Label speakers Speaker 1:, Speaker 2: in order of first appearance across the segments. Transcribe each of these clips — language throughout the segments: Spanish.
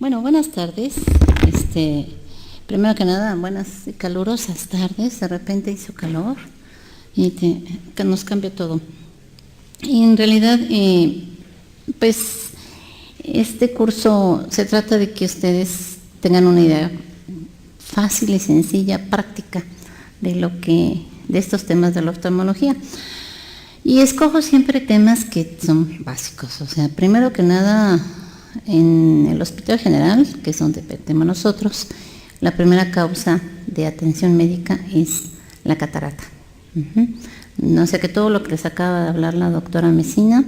Speaker 1: Bueno, buenas tardes. Primero que nada, buenas y calurosas tardes. De repente hizo calor y que nos cambia todo. Y en realidad, pues, este curso se trata de que ustedes tengan una idea fácil y sencilla, práctica, de estos temas de la oftalmología. Y escojo siempre temas que son básicos. O sea, primero que nada, en el Hospital General, que es donde dependemos nosotros, la primera causa de atención médica es la catarata. No sé, que todo lo que les acaba de hablar la doctora Mesina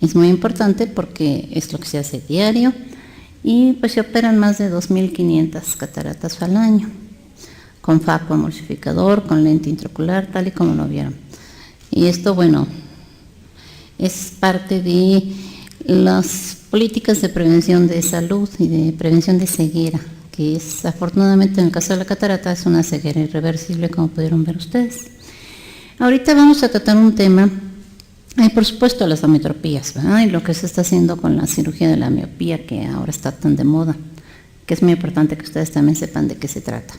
Speaker 1: es muy importante porque es lo que se hace diario y pues se operan más de 2.500 cataratas al año, con faco emulsificador, con lente intraocular, tal y como lo vieron. Y esto, bueno, es parte de las políticas de prevención de salud y de prevención de ceguera, que es, afortunadamente, en el caso de la catarata, es una ceguera irreversible, como pudieron ver ustedes. Ahorita vamos a tratar un tema, por supuesto, las ametropías, ¿verdad? Y lo que se está haciendo con la cirugía de la miopía, que ahora está tan de moda, que es muy importante que ustedes también sepan de qué se trata.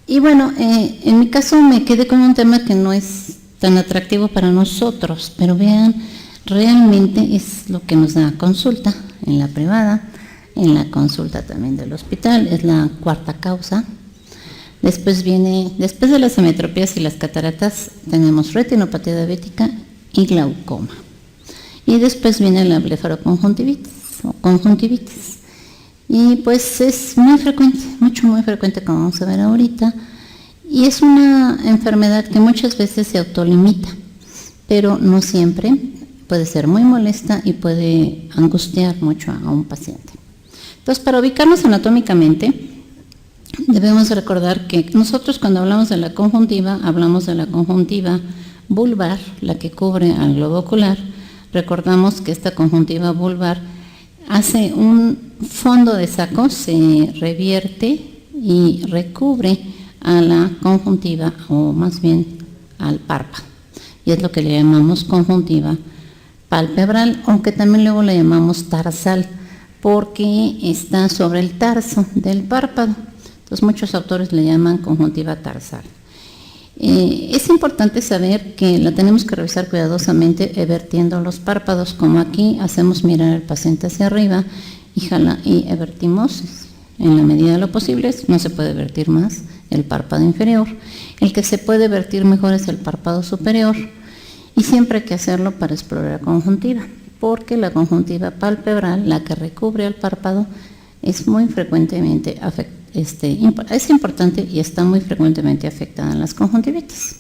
Speaker 1: Y bueno, en mi caso me quedé con un tema que no es tan atractivo para nosotros, pero vean, realmente es lo que nos da consulta en la privada, en la consulta también del hospital, es la cuarta causa. Después de las ametropías y las cataratas, tenemos retinopatía diabética y glaucoma. Y después viene la blefaroconjuntivitis o conjuntivitis. Y pues es muy frecuente, muy frecuente, como vamos a ver ahorita. Y es una enfermedad que muchas veces se autolimita, pero no siempre. Puede ser muy molesta y puede angustiar mucho a un paciente. Entonces, para ubicarnos anatómicamente, debemos recordar que nosotros, cuando hablamos de la conjuntiva, hablamos de la conjuntiva vulvar, la que cubre al globo ocular. Recordamos que esta conjuntiva vulvar hace un fondo de saco, se revierte y recubre a la conjuntiva, o más bien al párpado, y es lo que le llamamos conjuntiva palpebral, aunque también luego le llamamos tarsal, porque está sobre el tarso del párpado. Entonces muchos autores le llaman conjuntiva tarsal. Es importante saber que la tenemos que revisar cuidadosamente vertiendo los párpados, como aquí hacemos mirar al paciente hacia arriba y vertimos en la medida de lo posible. No se puede vertir más el párpado inferior. El que se puede vertir mejor es el párpado superior, y siempre hay que hacerlo para explorar la conjuntiva, porque la conjuntiva palpebral, la que recubre al párpado, es muy frecuentemente es importante y está muy frecuentemente afectada en las conjuntivitis.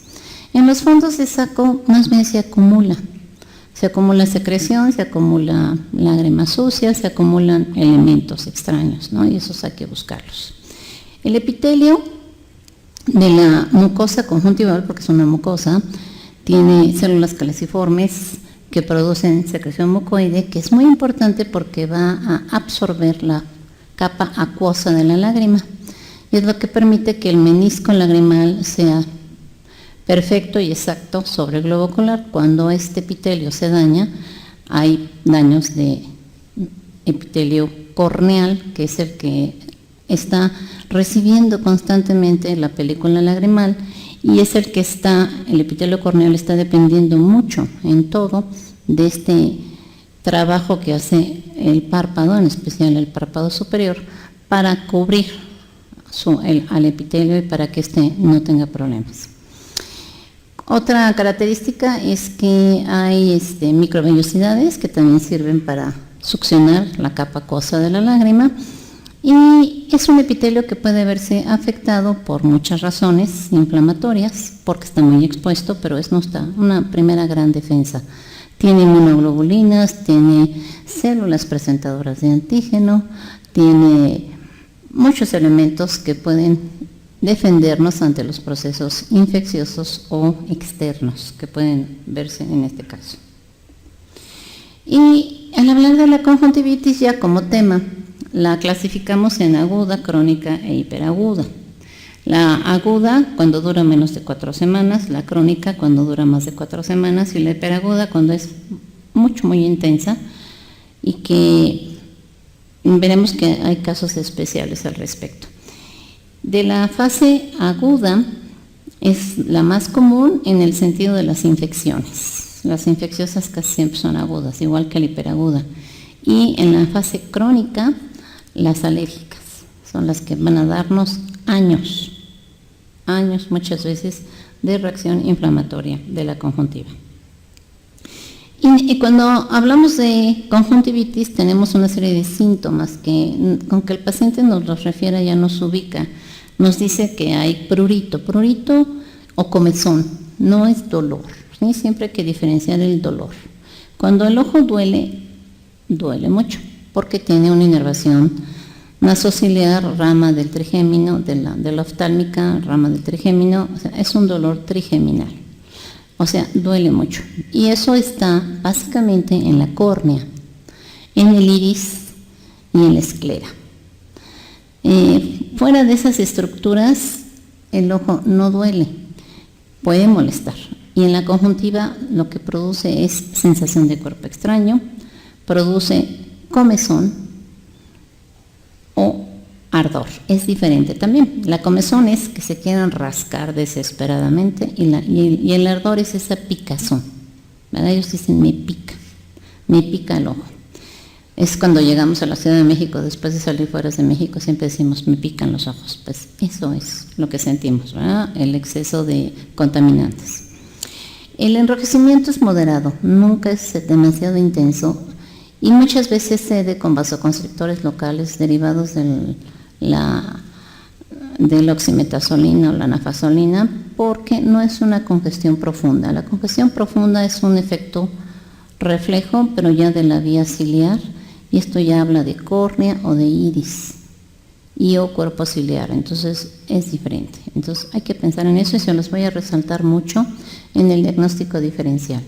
Speaker 1: En los fondos de saco más bien se acumula secreción, se acumula lágrima sucia, se acumulan elementos extraños, ¿no? Y esos hay que buscarlos. El epitelio de la mucosa conjuntival, porque es una mucosa, tiene células caliciformes que producen secreción mucoide, que es muy importante porque va a absorber la capa acuosa de la lágrima, y es lo que permite que el menisco lagrimal sea perfecto y exacto sobre el globo ocular. Cuando este epitelio se daña, hay daños de epitelio corneal, que es el que está recibiendo constantemente la película lagrimal, y es el epitelio corneal está dependiendo mucho en todo de este trabajo que hace el párpado, en especial el párpado superior, para cubrir al epitelio y para que no tenga problemas. Otra característica es que hay microvellosidades que también sirven para succionar la capa acuosa de la lágrima, y es un epitelio que puede verse afectado por muchas razones inflamatorias, porque está muy expuesto, pero es una primera gran defensa. Tiene inmunoglobulinas, tiene células presentadoras de antígeno, tiene muchos elementos que pueden defendernos ante los procesos infecciosos o externos que pueden verse en este caso. Y al hablar de la conjuntivitis ya como tema, la clasificamos en aguda, crónica e hiperaguda. La aguda cuando dura menos de 4 semanas, la crónica cuando dura más de 4 semanas y la hiperaguda cuando es muy intensa y que veremos que hay casos especiales al respecto. De la fase aguda es la más común en el sentido de las infecciones. Las infecciosas casi siempre son agudas, igual que la hiperaguda. Y en la fase crónica, las alérgicas son las que van a darnos años muchas veces de reacción inflamatoria de la conjuntiva. Y cuando hablamos de conjuntivitis tenemos una serie de síntomas que con que el paciente nos los refiere ya nos ubica. Nos dice que hay prurito o comezón, no es dolor, ¿sí? Siempre hay que diferenciar el dolor. Cuando el ojo duele mucho porque tiene una inervación nasociliar, rama del trigémino, de la oftálmica, rama del trigémino, o sea, es un dolor trigeminal. O sea, duele mucho. Y eso está básicamente en la córnea, en el iris y en la esclera. Fuera de esas estructuras, el ojo no duele, puede molestar. Y en la conjuntiva lo que produce es sensación de cuerpo extraño, produce comezón o ardor. Es diferente también. La comezón es que se quieran rascar desesperadamente y el ardor es esa picazón, ¿verdad? Ellos dicen me pica el ojo. Es cuando llegamos a la Ciudad de México, después de salir fuera de México, siempre decimos me pican los ojos. Pues eso es lo que sentimos, ¿verdad? El exceso de contaminantes. El enrojecimiento es moderado, nunca es demasiado intenso y muchas veces se cede con vasoconstrictores locales derivados de la oximetazolina o la nafazolina, porque no es una congestión profunda. La congestión profunda es un efecto reflejo, pero ya de la vía ciliar, y esto ya habla de córnea o de iris y o cuerpo ciliar, entonces es diferente. Entonces hay que pensar en eso y se los voy a resaltar mucho en el diagnóstico diferencial.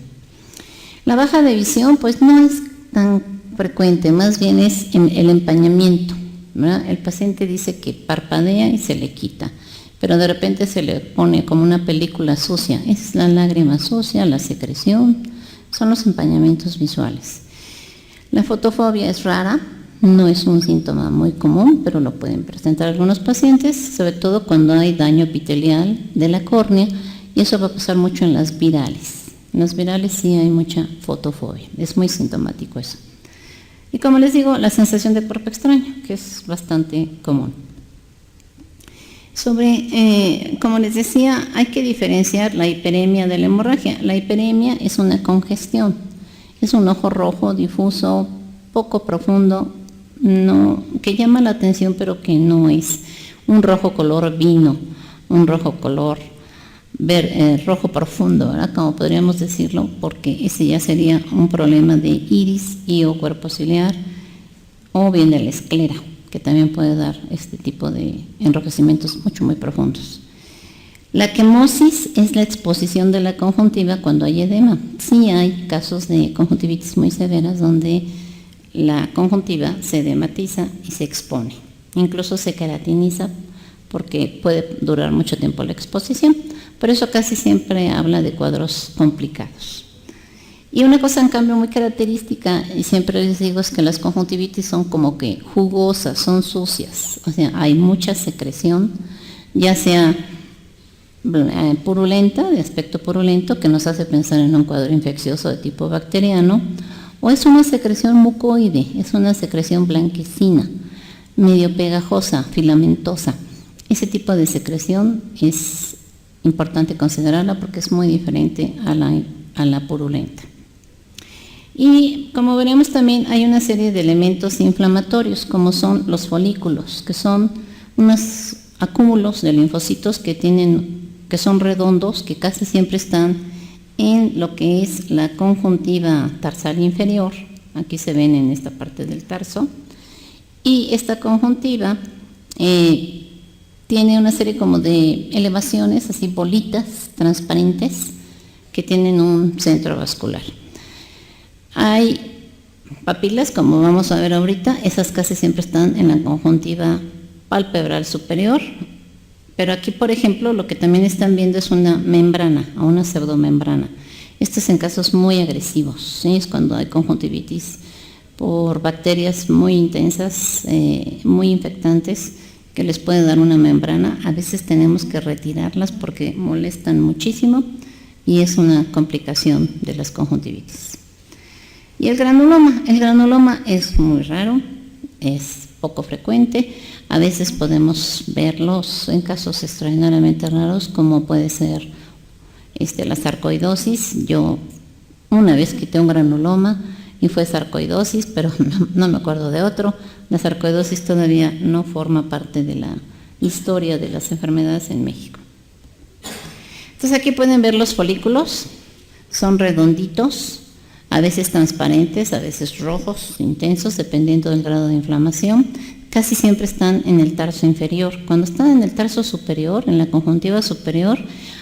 Speaker 1: La baja de visión pues no es tan frecuente, más bien es el empañamiento, ¿verdad? El paciente dice que parpadea y se le quita, pero de repente se le pone como una película sucia, es la lágrima sucia, la secreción, son los empañamientos visuales. La fotofobia es rara, no es un síntoma muy común, pero lo pueden presentar algunos pacientes, sobre todo cuando hay daño epitelial de la córnea, y eso va a pasar mucho en las virales. En las virales sí hay mucha fotofobia, es muy sintomático eso. Y como les digo, la sensación de cuerpo extraño, que es bastante común. Como les decía, hay que diferenciar la hiperemia de la hemorragia. La hiperemia es una congestión, es un ojo rojo, difuso, poco profundo, que llama la atención, pero que no es un rojo color vino, un rojo color rojo profundo, ¿verdad? Como podríamos decirlo, porque ese ya sería un problema de iris y o cuerpo ciliar, o bien de la esclera, que también puede dar este tipo de enrojecimientos muy profundos. La quemosis es la exposición de la conjuntiva cuando hay edema. Sí hay casos de conjuntivitis muy severas donde la conjuntiva se edematiza y se expone. Incluso se queratiniza porque puede durar mucho tiempo la exposición, pero eso casi siempre habla de cuadros complicados. Y una cosa en cambio muy característica, y siempre les digo, es que las conjuntivitis son como que jugosas, son sucias, o sea, hay mucha secreción, ya sea purulenta, de aspecto purulento, que nos hace pensar en un cuadro infeccioso de tipo bacteriano, o es una secreción mucoide, es una secreción blanquecina, medio pegajosa, filamentosa. Ese tipo de secreción es importante considerarla porque es muy diferente a la purulenta. Y como veremos también hay una serie de elementos inflamatorios, como son los folículos, que son unos acúmulos de linfocitos que son redondos, que casi siempre están en lo que es la conjuntiva tarsal inferior, aquí se ven en esta parte del tarso, y esta conjuntiva tiene una serie como de elevaciones, así bolitas transparentes, que tienen un centro vascular. Hay papilas, como vamos a ver ahorita, esas casi siempre están en la conjuntiva palpebral superior, pero aquí, por ejemplo, lo que también están viendo es una membrana, o una pseudomembrana. Esto es en casos muy agresivos, ¿sí? Es cuando hay conjuntivitis por bacterias muy intensas, muy infectantes, que les puede dar una membrana. A veces tenemos que retirarlas porque molestan muchísimo y es una complicación de las conjuntivitis. Y el granuloma es muy raro, es poco frecuente. A veces podemos verlos en casos extraordinariamente raros, como puede ser la sarcoidosis. Yo una vez quité un granuloma y fue sarcoidosis, pero no me acuerdo de otro. La sarcoidosis todavía no forma parte de la historia de las enfermedades en México. Entonces aquí pueden ver los folículos, son redonditos, a veces transparentes, a veces rojos, intensos, dependiendo del grado de inflamación. Casi siempre están en el tarso inferior. Cuando están en el tarso superior, en la conjuntiva superior,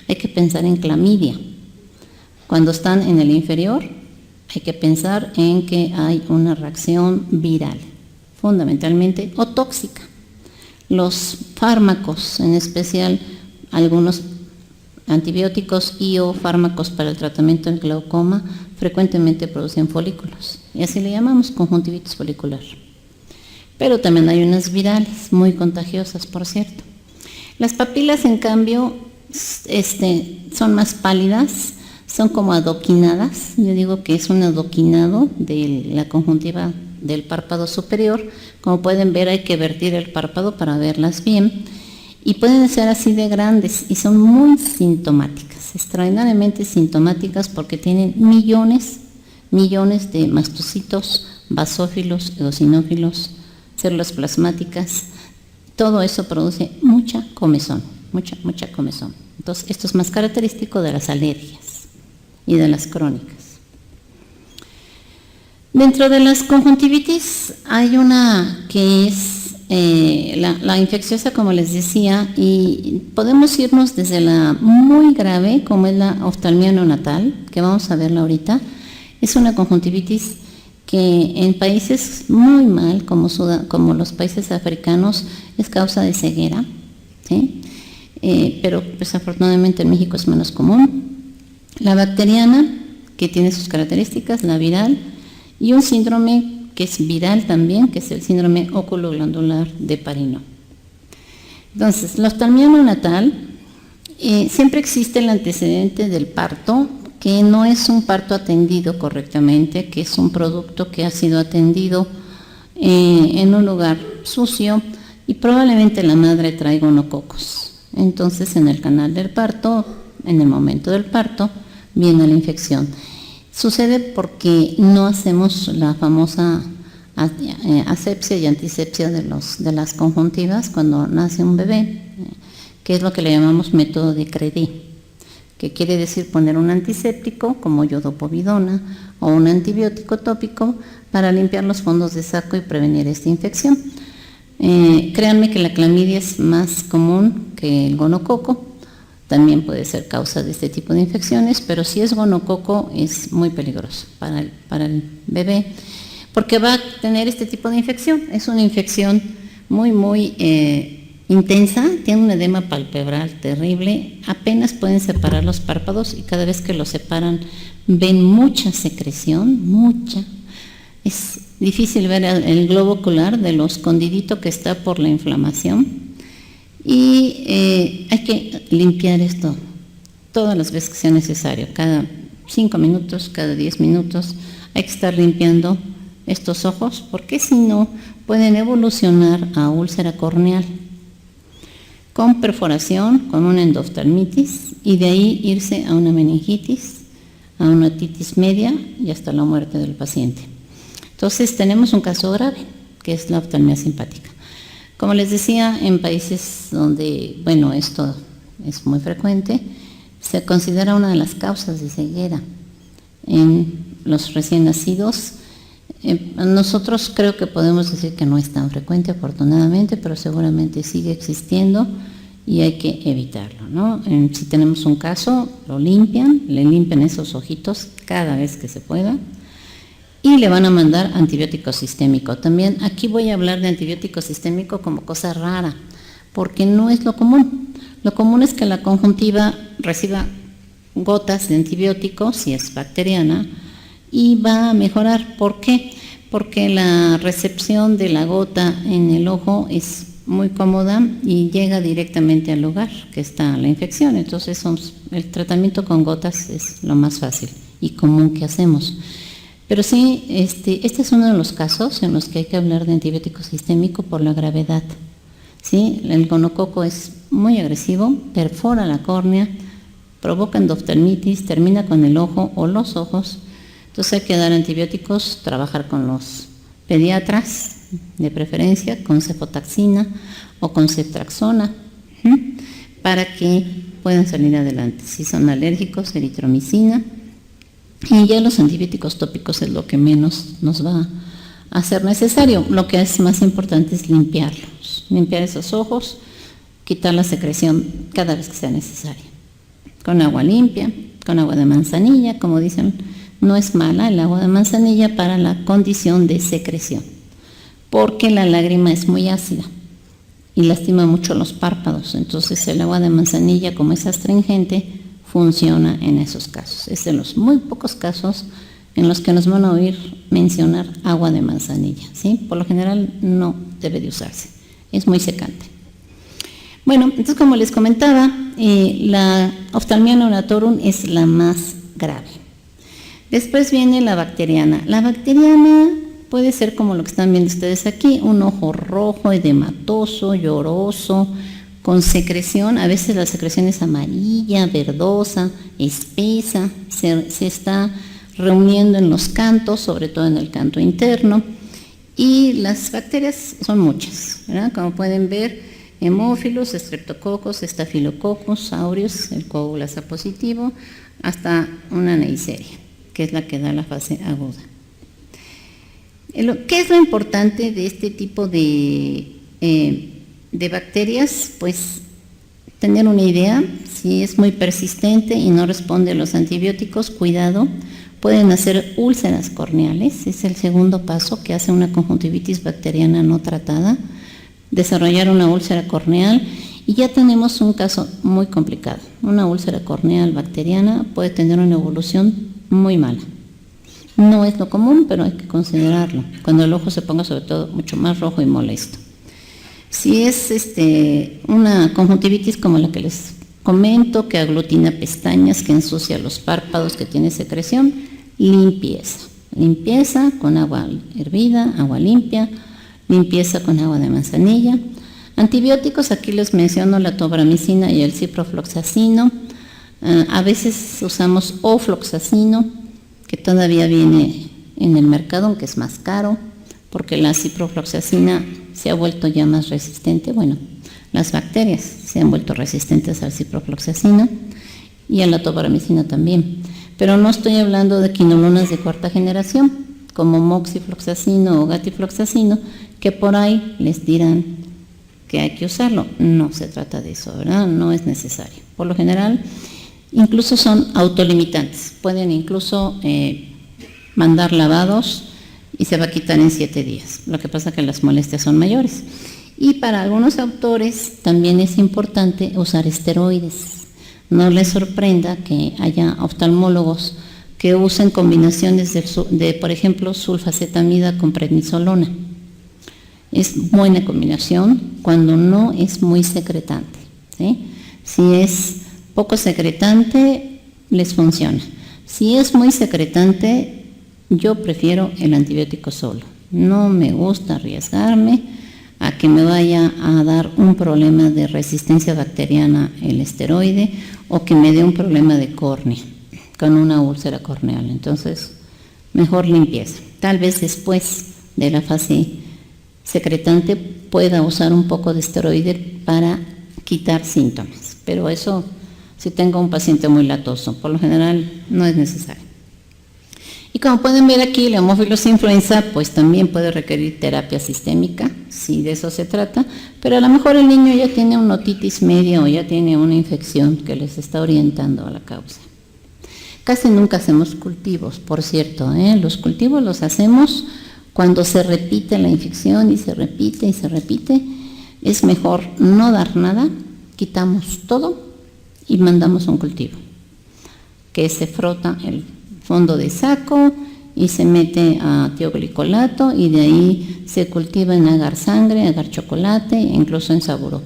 Speaker 1: hay que pensar en clamidia. Cuando están en el inferior, hay que pensar en que hay una reacción viral, fundamentalmente, o tóxica. Los fármacos, en especial algunos antibióticos y o fármacos para el tratamiento del glaucoma, frecuentemente producen folículos, y así le llamamos conjuntivitis folicular. Pero también hay unas virales, muy contagiosas, por cierto. Las papilas, en cambio, son más pálidas, son como adoquinadas. Yo digo que es un adoquinado de la conjuntiva del párpado superior. Como pueden ver, hay que vertir el párpado para verlas bien. Y pueden ser así de grandes y son muy sintomáticas, extraordinariamente sintomáticas, porque tienen millones de mastocitos, basófilos, eosinófilos, células plasmáticas. Todo eso produce mucha comezón, mucha comezón. Entonces, esto es más característico de las alergias y de las crónicas. Dentro de las conjuntivitis hay una que es la infecciosa, como les decía, y podemos irnos desde la muy grave, como es la oftalmia neonatal, que vamos a verla ahorita. Es una conjuntivitis que en países muy mal, como los países africanos, es causa de ceguera, ¿sí? Pero desafortunadamente en México es menos común. La bacteriana, que tiene sus características, la viral, y un síndrome que es viral también, que es el síndrome oculoglandular de Parino. Entonces, la oftalmia neonatal, siempre existe el antecedente del parto, que no es un parto atendido correctamente, que es un producto que ha sido atendido en un lugar sucio, y probablemente la madre trae gonococos. Entonces, en el canal del parto, en el momento del parto, viene la infección. Sucede porque no hacemos la famosa asepsia y antisepsia de las conjuntivas cuando nace un bebé, que es lo que le llamamos método de Credé, que quiere decir poner un antiséptico como iodopovidona o un antibiótico tópico para limpiar los fondos de saco y prevenir esta infección. Créanme que la clamidia es más común que el gonococo. También puede ser causa de este tipo de infecciones, pero si es gonococo es muy peligroso para el bebé, porque va a tener este tipo de infección. Es una infección muy intensa, tiene un edema palpebral terrible, apenas pueden separar los párpados y cada vez que los separan ven mucha secreción, mucha. Es difícil ver el globo ocular de lo escondidito que está por la inflamación. Y hay que limpiar esto todas las veces que sea necesario, cada 5 minutos, cada 10 minutos, hay que estar limpiando estos ojos, porque si no pueden evolucionar a úlcera corneal, con perforación, con una endoftalmitis, y de ahí irse a una meningitis, a una otitis media y hasta la muerte del paciente. Entonces tenemos un caso grave, que es la oftalmia simpática. Como les decía, en países donde, esto es muy frecuente, se considera una de las causas de ceguera en los recién nacidos. Nosotros creo que podemos decir que no es tan frecuente, afortunadamente, pero seguramente sigue existiendo y hay que evitarlo, ¿no? Si tenemos un caso, lo limpian, le limpian esos ojitos cada vez que se pueda, y le van a mandar antibiótico sistémico. También aquí voy a hablar de antibiótico sistémico como cosa rara, porque no es lo común. Lo común es que la conjuntiva reciba gotas de antibiótico, si es bacteriana, y va a mejorar. ¿Por qué? porque la recepción de la gota en el ojo es muy cómoda y llega directamente al lugar que está la infección. Entonces el tratamiento con gotas es lo más fácil y común que hacemos. Pero sí, este es uno de los casos en los que hay que hablar de antibiótico sistémico por la gravedad. ¿Sí? El gonococo es muy agresivo, perfora la córnea, provoca endoftalmitis, termina con el ojo o los ojos. Entonces hay que dar antibióticos, trabajar con los pediatras, de preferencia con cefotaxina o con ceftraxona, para que puedan salir adelante. Si son alérgicos, eritromicina. Y ya los antibióticos tópicos es lo que menos nos va a ser necesario. Lo que es más importante es limpiarlos, limpiar esos ojos, quitar la secreción cada vez que sea necesaria. Con agua limpia, con agua de manzanilla, como dicen, no es mala el agua de manzanilla para la condición de secreción, porque la lágrima es muy ácida y lastima mucho los párpados. Entonces el agua de manzanilla, como es astringente, funciona en esos casos. Es de los muy pocos casos en los que nos van a oír mencionar agua de manzanilla, ¿sí? Por lo general no debe de usarse, es muy secante. Bueno, entonces como les comentaba, la Ophthalmia neonatorum es la más grave. Después viene la bacteriana. La bacteriana puede ser como lo que están viendo ustedes aquí, un ojo rojo, edematoso, lloroso, con secreción. A veces la secreción es amarilla, verdosa, espesa, se está reuniendo en los cantos, sobre todo en el canto interno, y las bacterias son muchas, ¿verdad? Como pueden ver, hemófilos, streptococcus, staphylococcus aureus, el coagulasa positivo, hasta una Neisseria, que es la que da la fase aguda. ¿Qué es lo importante de este tipo de bacterias? Pues tener una idea. Si es muy persistente y no responde a los antibióticos, cuidado, pueden hacer úlceras corneales. Es el segundo paso que hace una conjuntivitis bacteriana no tratada, desarrollar una úlcera corneal, y ya tenemos un caso muy complicado. Una úlcera corneal bacteriana puede tener una evolución muy mala. No es lo común, pero hay que considerarlo, cuando el ojo se ponga sobre todo mucho más rojo y molesto. Si es una conjuntivitis como la que les comento, que aglutina pestañas, que ensucia los párpados, que tiene secreción, limpieza. Limpieza con agua hervida, agua limpia, limpieza con agua de manzanilla. Antibióticos, aquí les menciono la tobramicina y el ciprofloxacino. A veces usamos ofloxacino, que todavía viene en el mercado, aunque es más caro, porque la ciprofloxacina se ha vuelto ya más resistente. Bueno, las bacterias se han vuelto resistentes al ciprofloxacino y a la tobramicina también. Pero no estoy hablando de quinolonas de cuarta generación, como moxifloxacino o gatifloxacino, que por ahí les dirán que hay que usarlo. No se trata de eso, ¿verdad? No es necesario. Por lo general, incluso son autolimitantes. Pueden incluso mandar lavados y se va a quitar en 7 días. Lo que pasa es que las molestias son mayores. Y para algunos autores también es importante usar esteroides. No les sorprenda que haya oftalmólogos que usen combinaciones de por ejemplo, sulfacetamida con prednisolona. Es buena combinación cuando no es muy secretante, ¿sí? Si es poco secretante, les funciona. Si es muy secretante, yo prefiero el antibiótico solo. No me gusta arriesgarme a que me vaya a dar un problema de resistencia bacteriana el esteroide, o que me dé un problema de córnea con una úlcera corneal. Entonces, mejor limpieza. Tal vez después de la fase secretante pueda usar un poco de esteroide para quitar síntomas, pero eso si tengo un paciente muy latoso, por lo general no es necesario. Y como pueden ver aquí, el Haemophilus influenza pues también puede requerir terapia sistémica, si de eso se trata, pero a lo mejor el niño ya tiene una otitis media o ya tiene una infección que les está orientando a la causa. Casi nunca hacemos cultivos, por cierto, los cultivos los hacemos cuando se repite la infección y se repite y se repite. Es mejor no dar nada, quitamos todo y mandamos un cultivo, que se frota el fondo de saco y se mete a tioglicolato y de ahí se cultiva en agar sangre, agar chocolate, incluso en saburó,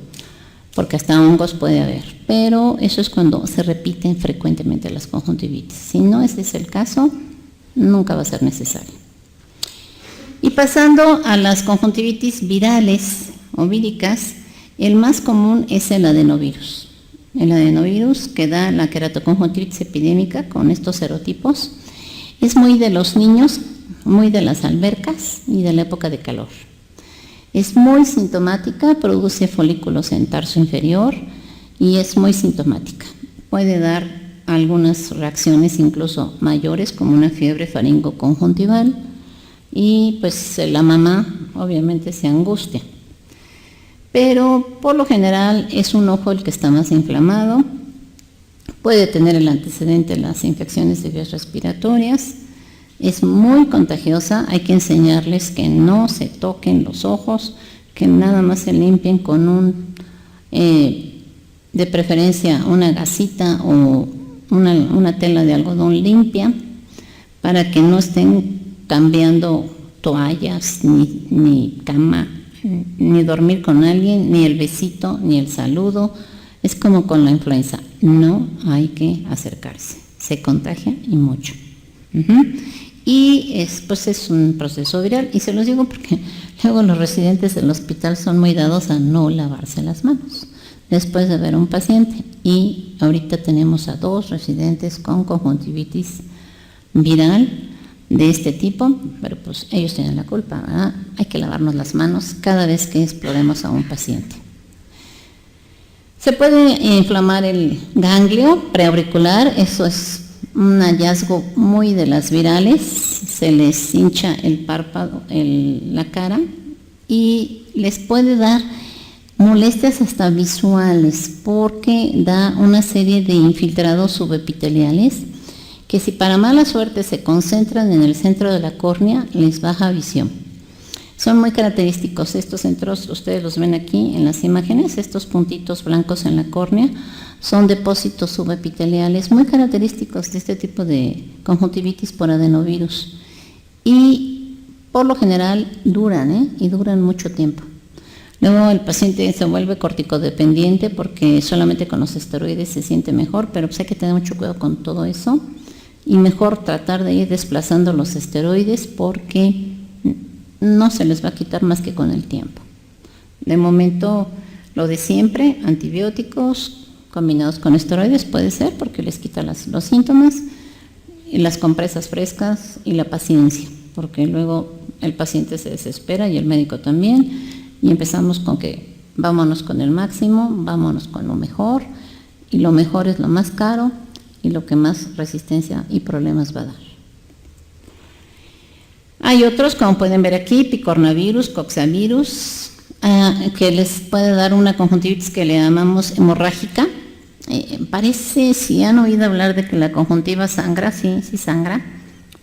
Speaker 1: porque hasta hongos puede haber, pero eso es cuando se repiten frecuentemente las conjuntivitis. Si no ese es el caso, nunca va a ser necesario. Y pasando a las conjuntivitis virales o víricas, el más común es el adenovirus. El adenovirus que da la queratoconjuntivitis epidémica con estos serotipos es muy de los niños, muy de las albercas y de la época de calor. Es muy sintomática, produce folículos en tarso inferior y es muy sintomática. Puede dar algunas reacciones incluso mayores como una fiebre faringoconjuntival y pues la mamá obviamente se angustia. Pero por lo general es un ojo el que está más inflamado, puede tener el antecedente de las infecciones de vías respiratorias, es muy contagiosa, hay que enseñarles que no se toquen los ojos, que nada más se limpien con de preferencia una gasita o una tela de algodón limpia, para que no estén cambiando toallas, ni cama, ni dormir con alguien, ni el besito, ni el saludo. Es como con la influenza, no hay que acercarse, se contagia y mucho. Y pues es un proceso viral, y se los digo porque luego los residentes del hospital son muy dados a no lavarse las manos después de ver a un paciente, y ahorita tenemos a 2 residentes con conjuntivitis viral de este tipo, pero pues ellos tienen la culpa, ¿verdad? Hay que lavarnos las manos cada vez que exploremos a un paciente. Se puede inflamar el ganglio preauricular, eso es un hallazgo muy de las virales, se les hincha el párpado, la cara, y les puede dar molestias hasta visuales porque da una serie de infiltrados subepiteliales que, si para mala suerte se concentran en el centro de la córnea, les baja visión. Son muy característicos estos centros, ustedes los ven aquí en las imágenes, estos puntitos blancos en la córnea son depósitos subepiteliales muy característicos de este tipo de conjuntivitis por adenovirus, y por lo general duran, y duran mucho tiempo. Luego el paciente se vuelve corticodependiente porque solamente con los esteroides se siente mejor, pero pues hay que tener mucho cuidado con todo eso y mejor tratar de ir desplazando los esteroides porque no se les va a quitar más que con el tiempo. De momento, lo de siempre, antibióticos combinados con esteroides puede ser porque les quita los síntomas, y las compresas frescas y la paciencia, porque luego el paciente se desespera y el médico también, y empezamos con que vámonos con el máximo, vámonos con lo mejor, y lo mejor es lo más caro y lo que más resistencia y problemas va a dar. Hay otros, como pueden ver aquí, picornavirus, coxavirus, que les puede dar una conjuntivitis que le llamamos hemorrágica. Parece, si han oído hablar de que la conjuntiva sangra, sí sangra,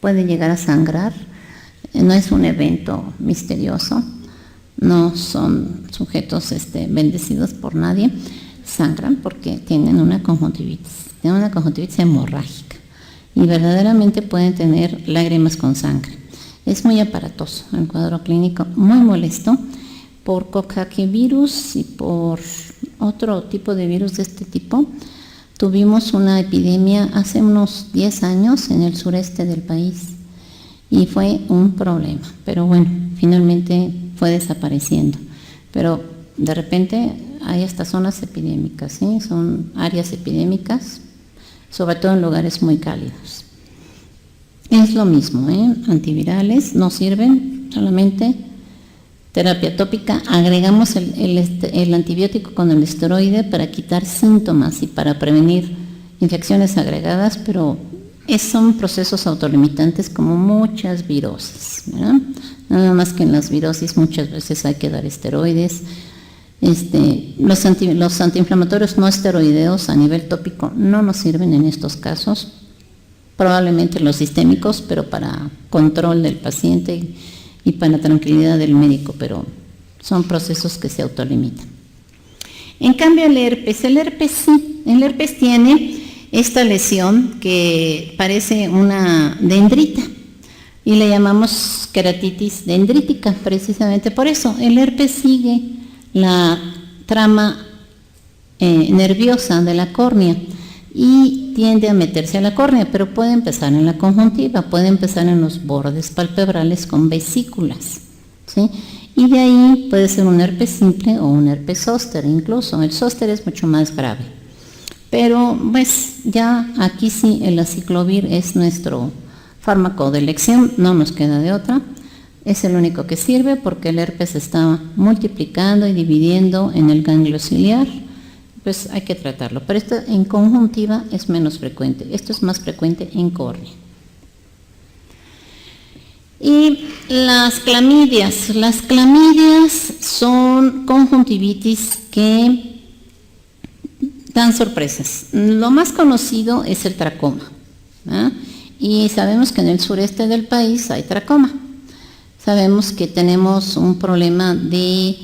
Speaker 1: puede llegar a sangrar, no es un evento misterioso, no son sujetos bendecidos por nadie, sangran porque tienen una conjuntivitis hemorrágica, y verdaderamente pueden tener lágrimas con sangre. Es muy aparatoso, el cuadro clínico muy molesto por coxsackie-virus y por otro tipo de virus de este tipo. Tuvimos una epidemia hace unos 10 años en el sureste del país y fue un problema, pero bueno, finalmente fue desapareciendo. Pero de repente hay estas zonas epidémicas, ¿sí? Son áreas epidémicas, sobre todo en lugares muy cálidos. Es lo mismo, antivirales no sirven, solamente terapia tópica, agregamos el antibiótico con el esteroide para quitar síntomas y para prevenir infecciones agregadas, pero son procesos autolimitantes como muchas virosis, ¿verdad? Nada más que en las virosis muchas veces hay que dar esteroides. Los antiinflamatorios no esteroideos a nivel tópico no nos sirven en estos casos, probablemente los sistémicos, pero para control del paciente y para la tranquilidad del médico, pero son procesos que se autolimitan. En cambio el herpes sí, el herpes tiene esta lesión que parece una dendrita, y le llamamos queratitis dendrítica, precisamente por eso. El herpes sigue la trama nerviosa de la córnea y tiende a meterse a la córnea, pero puede empezar en la conjuntiva, puede empezar en los bordes palpebrales con vesículas, ¿sí? Y de ahí puede ser un herpes simple o un herpes zóster incluso. El zóster es mucho más grave. Pero pues ya aquí sí el aciclovir es nuestro fármaco de elección, no nos queda de otra. Es el único que sirve porque el herpes se está multiplicando y dividiendo en el ganglio ciliar. Pues hay que tratarlo. Pero esto en conjuntiva es menos frecuente. Esto es más frecuente en córnea. Y las clamidias son conjuntivitis que dan sorpresas. Lo más conocido es el tracoma, ¿eh? Y sabemos que en el sureste del país hay tracoma. Sabemos que tenemos un problema de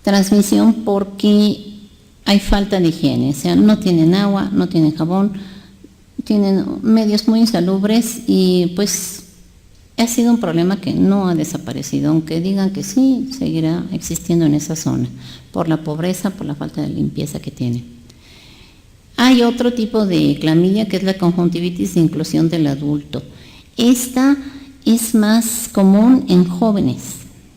Speaker 1: transmisión porque hay falta de higiene, o sea, no tienen agua, no tienen jabón, tienen medios muy insalubres y pues ha sido un problema que no ha desaparecido, aunque digan que sí, seguirá existiendo en esa zona, por la pobreza, por la falta de limpieza que tiene. Hay otro tipo de clamidia que es la conjuntivitis de inclusión del adulto. Esta es más común en jóvenes,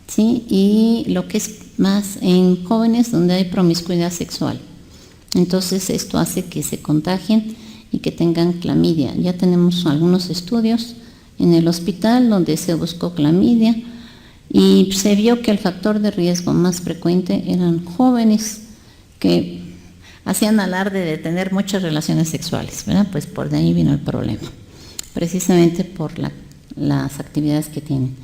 Speaker 1: ¿sí? Y lo que es más en jóvenes donde hay promiscuidad sexual. Entonces esto hace que se contagien y que tengan clamidia. Ya tenemos algunos estudios en el hospital donde se buscó clamidia y se vio que el factor de riesgo más frecuente eran jóvenes que hacían alarde de tener muchas relaciones sexuales, ¿verdad? Pues por de ahí vino el problema, precisamente por las actividades que tienen.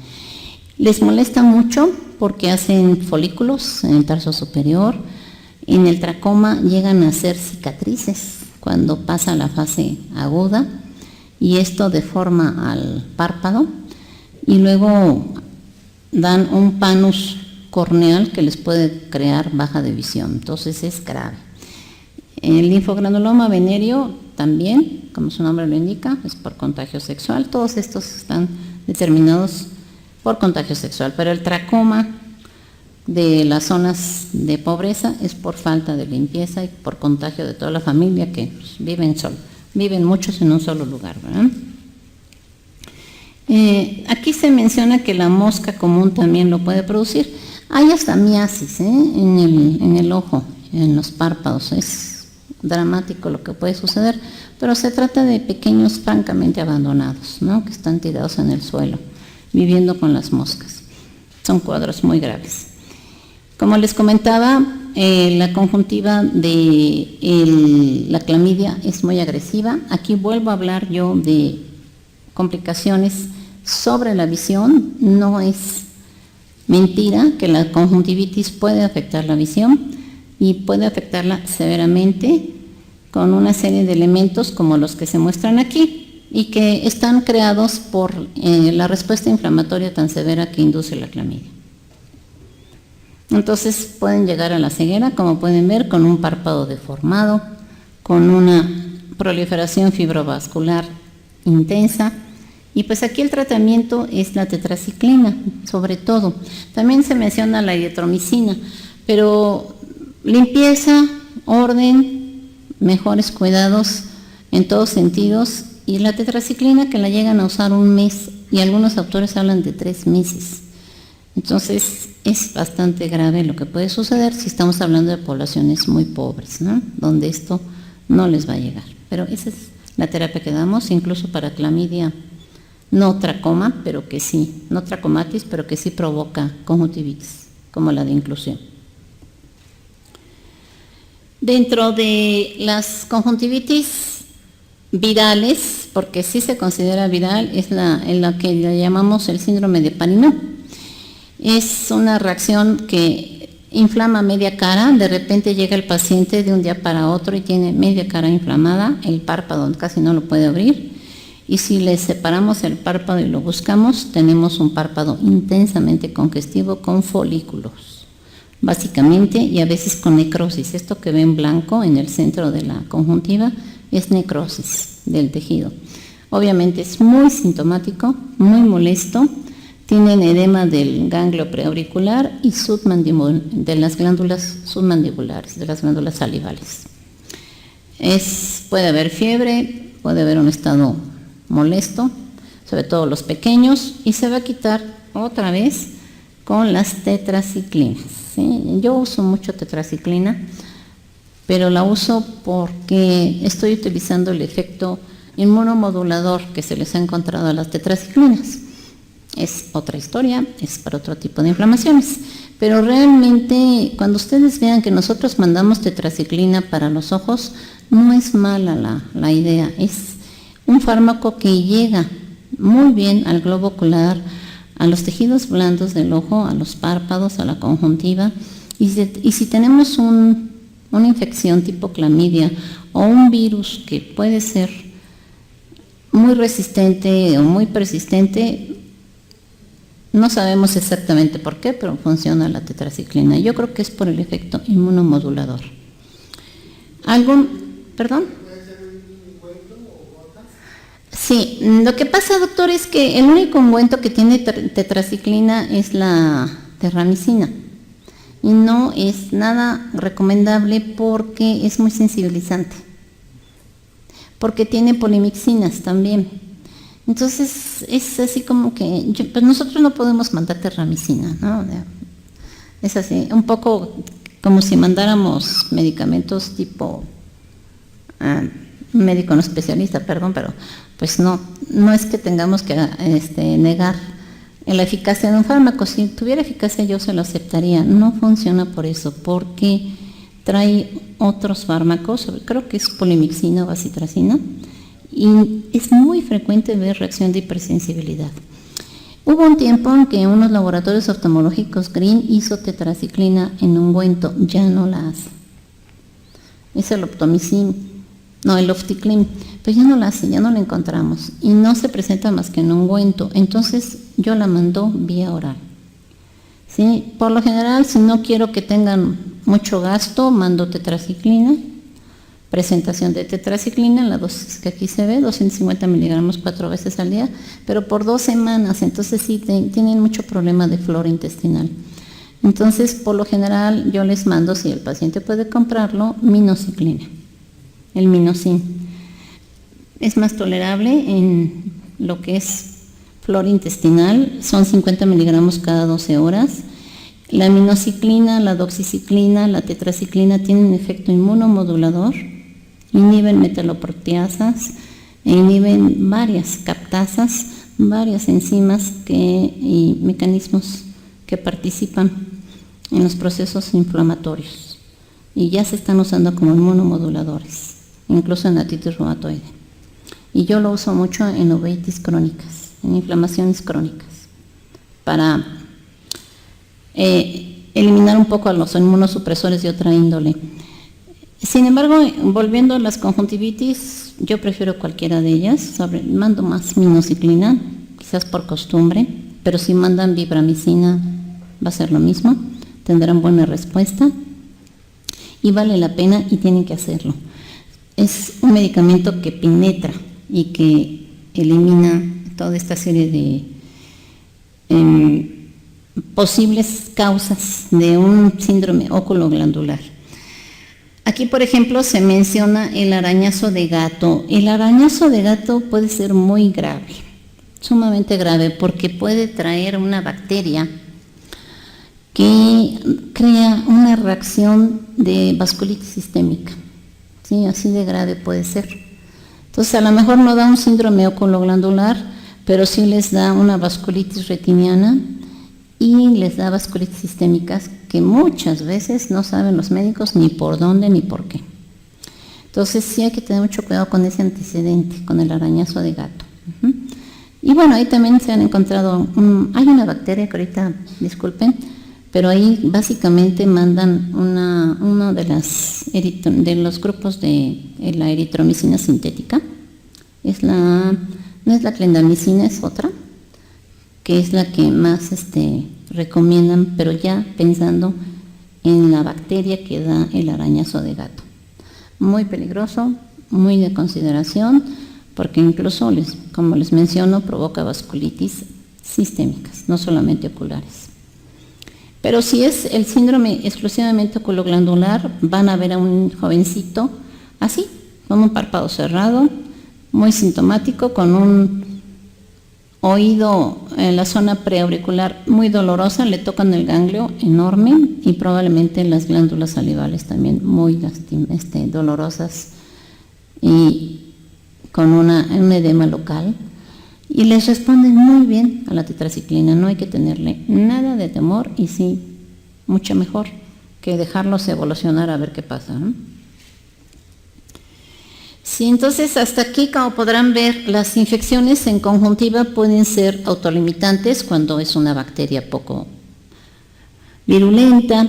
Speaker 1: Les molesta mucho porque hacen folículos en el tarso superior, en el tracoma llegan a hacer cicatrices cuando pasa la fase aguda y esto deforma al párpado y luego dan un panus corneal que les puede crear baja de visión, entonces es grave. El linfogranuloma venéreo también, como su nombre lo indica, es por contagio sexual. Todos estos están determinados por contagio sexual, pero el tracoma de las zonas de pobreza es por falta de limpieza y por contagio de toda la familia que pues, viven muchos en un solo lugar, ¿verdad? Aquí se menciona que la mosca común también lo puede producir. Hay hasta miasis en el ojo, en los párpados. Es dramático lo que puede suceder, pero se trata de pequeños francamente abandonados, ¿no? Que están tirados en el suelo, viviendo con las moscas. Son cuadros muy graves. Como les comentaba, la conjuntiva de la clamidia es muy agresiva. Aquí vuelvo a hablar yo de complicaciones sobre la visión. No es mentira que la conjuntivitis puede afectar la visión y puede afectarla severamente con una serie de elementos como los que se muestran aquí y que están creados por la respuesta inflamatoria tan severa que induce la clamidia. Entonces pueden llegar a la ceguera, como pueden ver, con un párpado deformado, con una proliferación fibrovascular intensa. Y pues aquí el tratamiento es la tetraciclina, sobre todo. También se menciona la eritromicina, pero limpieza, orden, mejores cuidados en todos sentidos, y la tetraciclina que la llegan a usar un mes, y algunos autores hablan de 3 meses. Entonces es bastante grave lo que puede suceder si estamos hablando de poblaciones muy pobres, ¿no? Donde esto no les va a llegar. Pero esa es la terapia que damos, incluso para clamidia no tracoma, pero que sí, no tracomatis, pero que sí provoca conjuntivitis, como la de inclusión. Dentro de las conjuntivitis virales, porque sí se considera viral, es en la que le llamamos el síndrome de Parinó. Es una reacción que inflama media cara, de repente llega el paciente de un día para otro y tiene media cara inflamada, el párpado casi no lo puede abrir, y si le separamos el párpado y lo buscamos, tenemos un párpado intensamente congestivo con folículos, básicamente, y a veces con necrosis. Esto que ven blanco en el centro de la conjuntiva es necrosis del tejido. Obviamente es muy sintomático, muy molesto, tienen edema del ganglio preauricular y de las glándulas submandibulares, de las glándulas salivales. Puede haber fiebre, puede haber un estado molesto, sobre todo los pequeños, y se va a quitar otra vez con las tetraciclinas, ¿sí? Yo uso mucho tetraciclina, pero la uso porque estoy utilizando el efecto inmunomodulador que se les ha encontrado a las tetraciclinas. Es otra historia, es para otro tipo de inflamaciones, pero realmente cuando ustedes vean que nosotros mandamos tetraciclina para los ojos, no es mala la idea, es un fármaco que llega muy bien al globo ocular, a los tejidos blandos del ojo, a los párpados, a la conjuntiva, y si tenemos una infección tipo clamidia o un virus que puede ser muy resistente o muy persistente, no sabemos exactamente por qué, pero funciona la tetraciclina. Yo creo que es por el efecto inmunomodulador. ¿Perdón? Sí, lo que pasa, doctor, es que el único ungüento que tiene tetraciclina es la terramicina. Y no es nada recomendable porque es muy sensibilizante. Porque tiene polimixinas también. Entonces es así como que, pues nosotros no podemos mandar terramicina, ¿no? Es así, un poco como si mandáramos medicamentos tipo, médico no especialista, perdón, pero pues no es que tengamos que negar la eficacia de un fármaco. Si tuviera eficacia yo se lo aceptaría, no funciona por eso, porque trae otros fármacos, creo que es polimixina o bacitracina, y es muy frecuente ver reacción de hipersensibilidad. Hubo un tiempo en que unos laboratorios oftalmológicos Green hizo tetraciclina en ungüento, ya no la hace. Es el Opticlin, pues ya no la hace, ya no la encontramos y no se presenta más que en ungüento, entonces yo la mando vía oral. ¿Sí? Por lo general, si no quiero que tengan mucho gasto, mando tetraciclina, presentación de tetraciclina, la dosis que aquí se ve, 250 miligramos 4 veces al día, pero por 2 semanas, entonces sí tienen mucho problema de flora intestinal. Entonces, por lo general, yo les mando, si el paciente puede comprarlo, minociclina, el minocin. Es más tolerable en lo que es flora intestinal, son 50 miligramos cada 12 horas. La minociclina, la doxiciclina, la tetraciclina tienen un efecto inmunomodulador, inhiben metaloproteasas, inhiben varias captasas, varias enzimas y mecanismos que participan en los procesos inflamatorios y ya se están usando como inmunomoduladores, incluso en la artritis reumatoide. Y yo lo uso mucho en uveitis crónicas, en inflamaciones crónicas, para eliminar un poco a los inmunosupresores de otra índole. Sin embargo, volviendo a las conjuntivitis, yo prefiero cualquiera de ellas, mando más minociclina, quizás por costumbre, pero si mandan vibramicina va a ser lo mismo, tendrán buena respuesta y vale la pena y tienen que hacerlo. Es un medicamento que penetra y que elimina toda esta serie de posibles causas de un síndrome oculoglandular. Aquí, por ejemplo, se menciona el arañazo de gato. El arañazo de gato puede ser muy grave, sumamente grave, porque puede traer una bacteria que crea una reacción de vasculitis sistémica. ¿Sí? Así de grave puede ser. Entonces, a lo mejor no da un síndrome oculoglandular, pero sí les da una vasculitis retiniana y les da vasculitis sistémicas que muchas veces no saben los médicos ni por dónde ni por qué. Entonces sí hay que tener mucho cuidado con ese antecedente, con el arañazo de gato. Y bueno, ahí también se han encontrado, hay una bacteria que ahorita, disculpen, pero ahí básicamente mandan uno de los grupos de la eritromicina sintética, no es la clindamicina, es otra, que es la que más recomiendan, pero ya pensando en la bacteria que da el arañazo de gato. Muy peligroso, muy de consideración, porque incluso, como les menciono, provoca vasculitis sistémicas, no solamente oculares. Pero si es el síndrome exclusivamente oculoglandular, van a ver a un jovencito así, con un párpado cerrado, muy sintomático, con un oído en la zona preauricular muy dolorosa, le tocan el ganglio enorme y probablemente las glándulas salivales también muy dolorosas y con un edema local. Y les responden muy bien a la tetraciclina, no hay que tenerle nada de temor y sí, mucho mejor que dejarlos evolucionar a ver qué pasa, ¿no? Sí, entonces hasta aquí, como podrán ver, las infecciones en conjuntiva pueden ser autolimitantes cuando es una bacteria poco virulenta,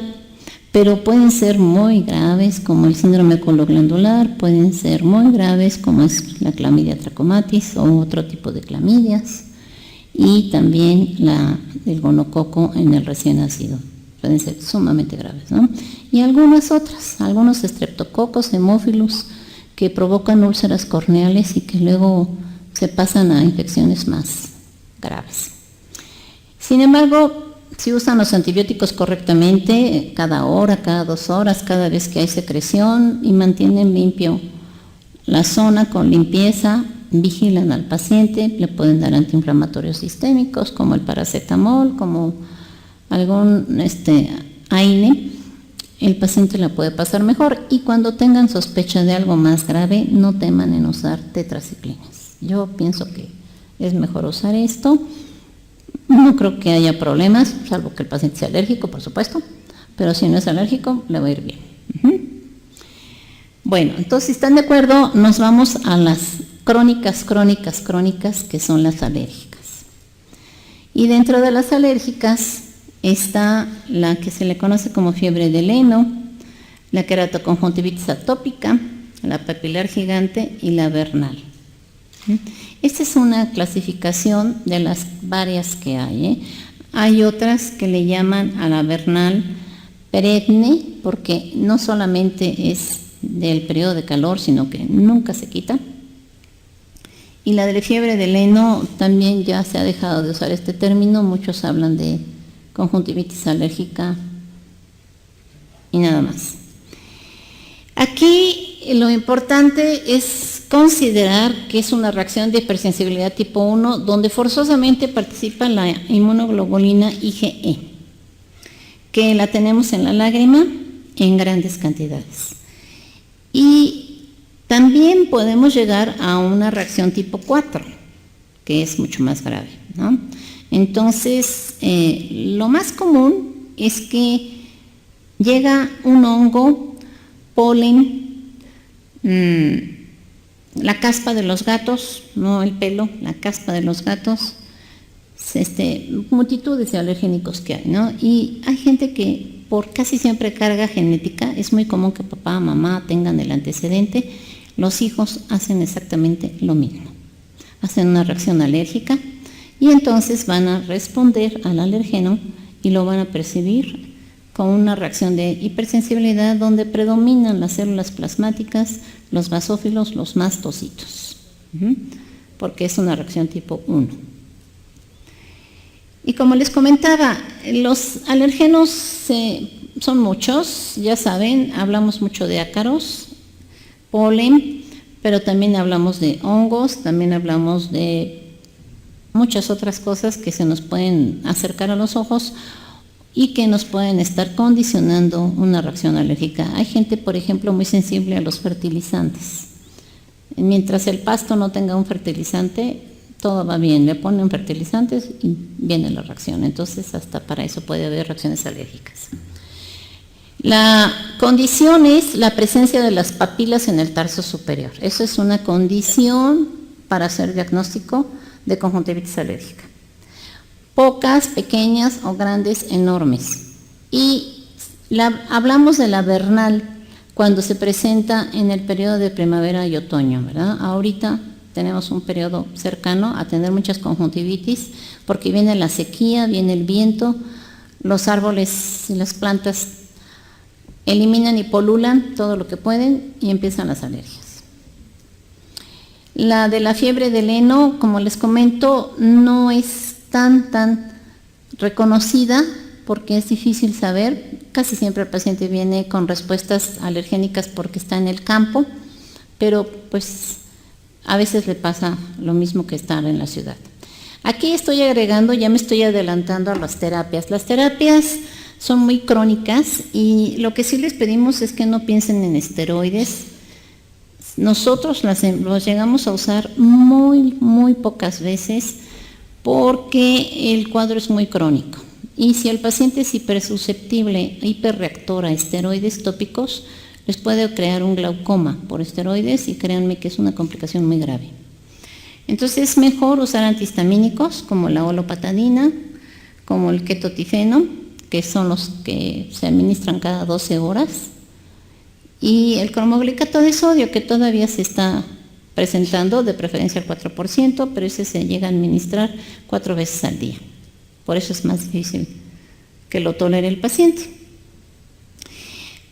Speaker 1: pero pueden ser muy graves como el síndrome oculoglandular, pueden ser muy graves como es la clamidia trachomatis o otro tipo de clamidias, y también el gonococo en el recién nacido. Pueden ser sumamente graves, ¿no? Y algunas otras, algunos streptococos, hemófilos, que provocan úlceras corneales y que luego se pasan a infecciones más graves. Sin embargo, si usan los antibióticos correctamente, cada hora, cada 2 horas, cada vez que hay secreción, y mantienen limpio la zona con limpieza, vigilan al paciente, le pueden dar antiinflamatorios sistémicos como el paracetamol, como algún AINE, el paciente la puede pasar mejor, y cuando tengan sospecha de algo más grave, no teman en usar tetraciclinas. Yo pienso que es mejor usar esto. No creo que haya problemas, salvo que el paciente sea alérgico, por supuesto, pero si no es alérgico, le va a ir bien. Bueno, entonces, si están de acuerdo, nos vamos a las crónicas, que son las alérgicas. Y dentro de las alérgicas está la que se le conoce como fiebre de Leno, la queratoconjuntivitis atópica, la papilar gigante y la vernal. Esta es una clasificación de las varias que hay. Hay otras que le llaman a la vernal perenne, porque no solamente es del periodo de calor, sino que nunca se quita. Y la de la fiebre de Leno también ya se ha dejado de usar este término, muchos hablan de conjuntivitis alérgica y nada más. Aquí lo importante es considerar que es una reacción de hipersensibilidad tipo 1 donde forzosamente participa la inmunoglobulina IgE, que la tenemos en la lágrima en grandes cantidades. Y también podemos llegar a una reacción tipo 4, que es mucho más grave, ¿no? Entonces, lo más común es que llega un hongo, polen, la caspa de los gatos, no el pelo, la caspa de los gatos, multitudes de alergénicos que hay, ¿no? Y hay gente que por casi siempre carga genética, es muy común que papá o mamá tengan el antecedente, los hijos hacen exactamente lo mismo, hacen una reacción alérgica y entonces van a responder al alergeno y lo van a percibir con una reacción de hipersensibilidad donde predominan las células plasmáticas, los basófilos, los mastocitos, porque es una reacción tipo 1. Y como les comentaba, los alergenos son muchos, ya saben, hablamos mucho de ácaros, polen, pero también hablamos de hongos, también hablamos de muchas otras cosas que se nos pueden acercar a los ojos y que nos pueden estar condicionando una reacción alérgica. Hay gente, por ejemplo, muy sensible a los fertilizantes. Mientras el pasto no tenga un fertilizante, todo va bien, le ponen fertilizantes y viene la reacción. Entonces, hasta para eso puede haber reacciones alérgicas. La condición es la presencia de las papilas en el tarso superior. Eso es una condición para hacer diagnóstico de conjuntivitis alérgica. Pocas, pequeñas o grandes, enormes. Y hablamos de la vernal cuando se presenta en el periodo de primavera y otoño, ¿verdad? Ahorita tenemos un periodo cercano a tener muchas conjuntivitis porque viene la sequía, viene el viento, los árboles y las plantas eliminan y polulan todo lo que pueden y empiezan las alergias. La de la fiebre del heno, como les comento, no es tan reconocida porque es difícil saber. Casi siempre el paciente viene con respuestas alergénicas porque está en el campo, pero pues a veces le pasa lo mismo que estar en la ciudad. Aquí estoy agregando, ya me estoy adelantando a las terapias. Las terapias son muy crónicas y lo que sí les pedimos es que no piensen en esteroides. Nosotros los llegamos a usar muy pocas veces porque el cuadro es muy crónico. Y si el paciente es hipersusceptible, hiperreactor a esteroides tópicos, les puede crear un glaucoma por esteroides y créanme que es una complicación muy grave. Entonces es mejor usar antihistamínicos como la olopatadina, como el ketotifeno, que son los que se administran cada 12 horas, y el cromoglicato de sodio, que todavía se está presentando, de preferencia al 4%, pero ese se llega a administrar 4 veces al día. Por eso es más difícil que lo tolere el paciente.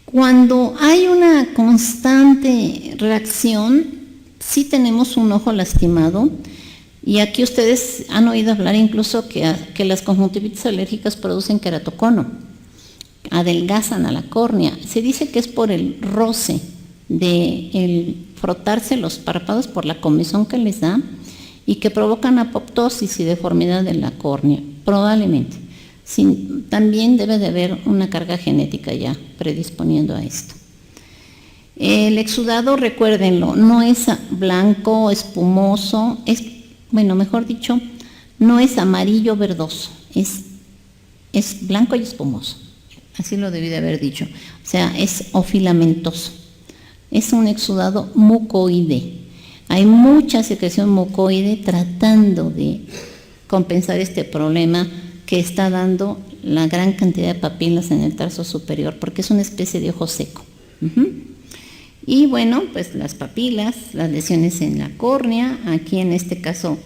Speaker 1: Cuando hay una constante reacción, sí tenemos un ojo lastimado, y aquí ustedes han oído hablar incluso que las conjuntivitis alérgicas producen queratocono, adelgazan a la córnea. Se dice que es por el roce de el frotarse los párpados, por la comezón que les da, y que provocan apoptosis y deformidad de la córnea, probablemente. También debe de haber una carga genética ya predisponiendo a esto. El exudado, recuérdenlo, no es blanco, espumoso, mejor dicho, no es amarillo verdoso, es blanco y espumoso. Así lo debí de haber dicho. O sea, es ofilamentoso. Es un exudado mucoide. Hay mucha secreción mucoide tratando de compensar este problema que está dando la gran cantidad de papilas en el tarso superior, porque es una especie de ojo seco. Y bueno, pues las papilas, las lesiones en la córnea, aquí en este caso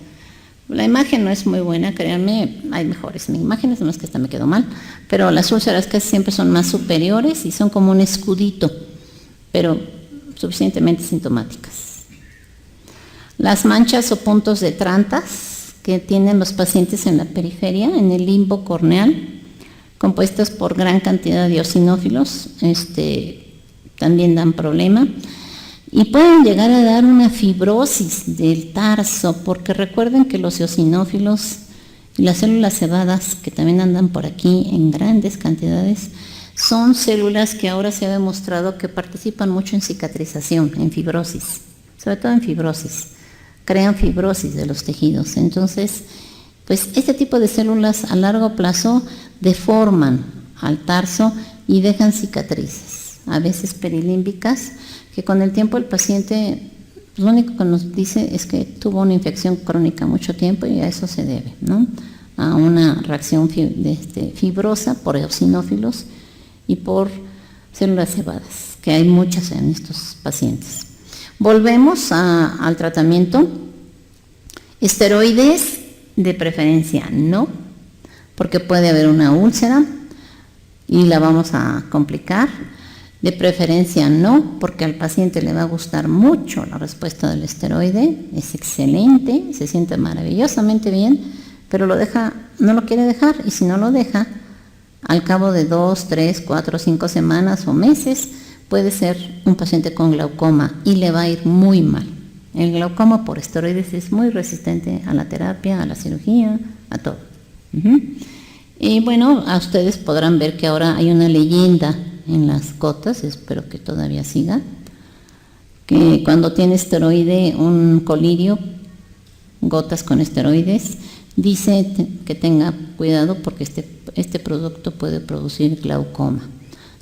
Speaker 1: la imagen no es muy buena, créanme, hay mejores imágenes, no es que esta me quedó mal, pero las úlceras casi siempre son más superiores y son como un escudito, pero suficientemente sintomáticas. Las manchas o puntos de Trantas que tienen los pacientes en la periferia, en el limbo corneal, compuestas por gran cantidad de eosinófilos, también dan problema. Y pueden llegar a dar una fibrosis del tarso, porque recuerden que los eosinófilos y las células cebadas, que también andan por aquí en grandes cantidades, son células que ahora se ha demostrado que participan mucho en cicatrización, en fibrosis, sobre todo en fibrosis, crean fibrosis de los tejidos. Entonces, pues este tipo de células a largo plazo deforman al tarso y dejan cicatrices, a veces perilímbicas, que con el tiempo el paciente, lo único que nos dice es que tuvo una infección crónica mucho tiempo y a eso se debe, ¿no? A una reacción fibrosa por eosinófilos y por células cebadas, que hay muchas en estos pacientes. Volvemos al tratamiento. Esteroides, de preferencia no, porque puede haber una úlcera y la vamos a complicar. De preferencia no, porque al paciente le va a gustar mucho la respuesta del esteroide, es excelente, se siente maravillosamente bien, pero no lo quiere dejar, y si no lo deja, al cabo de 2, 3, 4, 5 semanas o meses, puede ser un paciente con glaucoma y le va a ir muy mal. El glaucoma por esteroides es muy resistente a la terapia, a la cirugía, a todo. Y bueno, a ustedes podrán ver que ahora hay una leyenda en las gotas, espero que todavía siga, que cuando tiene esteroide, un colirio, gotas con esteroides, dice que tenga cuidado porque este producto puede producir glaucoma.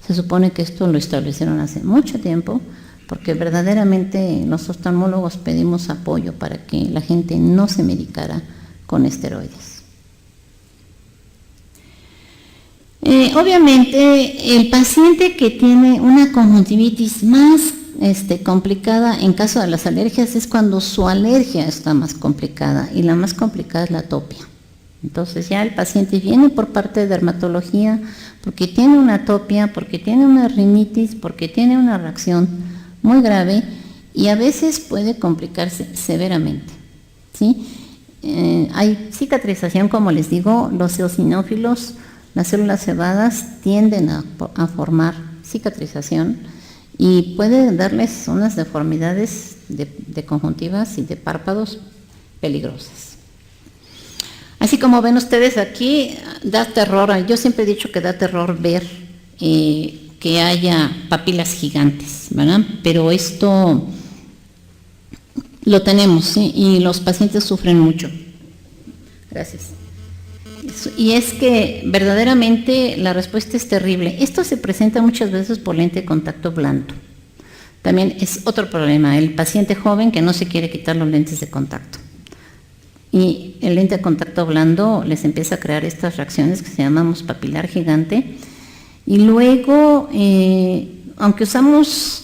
Speaker 1: Se supone que esto lo establecieron hace mucho tiempo, porque verdaderamente los oftalmólogos pedimos apoyo para que la gente no se medicara con esteroides. Obviamente, el paciente que tiene una conjuntivitis más complicada en caso de las alergias es cuando su alergia está más complicada, y la más complicada es la atopia. Entonces ya el paciente viene por parte de dermatología porque tiene una atopia, porque tiene una rinitis, porque tiene una reacción muy grave, y a veces puede complicarse severamente, ¿sí? Hay cicatrización, como les digo, los eosinófilos, las células cebadas tienden a formar cicatrización y puede darles unas deformidades de conjuntivas y de párpados peligrosas. Así como ven ustedes aquí, da terror, yo siempre he dicho que da terror ver que haya papilas gigantes, ¿verdad? Pero esto lo tenemos, ¿sí? Y los pacientes sufren mucho. Gracias. Y es que verdaderamente la respuesta es terrible. Esto se presenta muchas veces por lente de contacto blando. También es otro problema, el paciente joven que no se quiere quitar los lentes de contacto. Y el lente de contacto blando les empieza a crear estas reacciones que se llamamos papilar gigante. Y luego, aunque usamos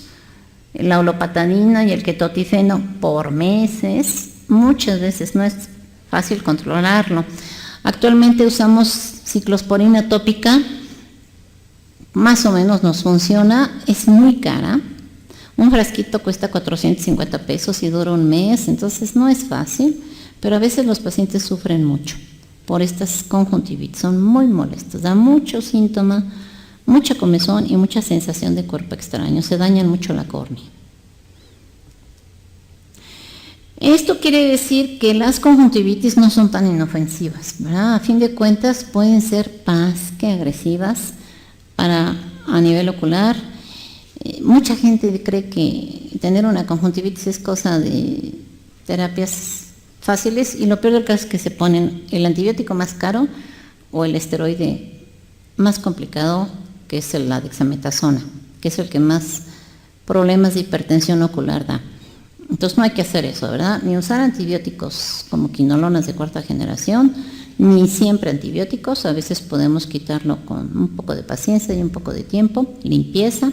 Speaker 1: la olopatadina y el ketotifeno por meses, muchas veces no es fácil controlarlo. Actualmente usamos ciclosporina tópica, más o menos nos funciona, es muy cara. Un frasquito cuesta 450 pesos y dura un mes, entonces no es fácil, pero a veces los pacientes sufren mucho por estas conjuntivitis, son muy molestos, da mucho síntoma, mucha comezón y mucha sensación de cuerpo extraño, se dañan mucho la córnea. Esto quiere decir que las conjuntivitis no son tan inofensivas, ¿verdad? A fin de cuentas pueden ser más que agresivas a nivel ocular. Mucha gente cree que tener una conjuntivitis es cosa de terapias fáciles y lo peor del caso es que se ponen el antibiótico más caro o el esteroide más complicado, que es la dexametasona, que es el que más problemas de hipertensión ocular da. Entonces no hay que hacer eso, ¿verdad? Ni usar antibióticos como quinolonas de cuarta generación, ni siempre antibióticos, a veces podemos quitarlo con un poco de paciencia y un poco de tiempo, limpieza.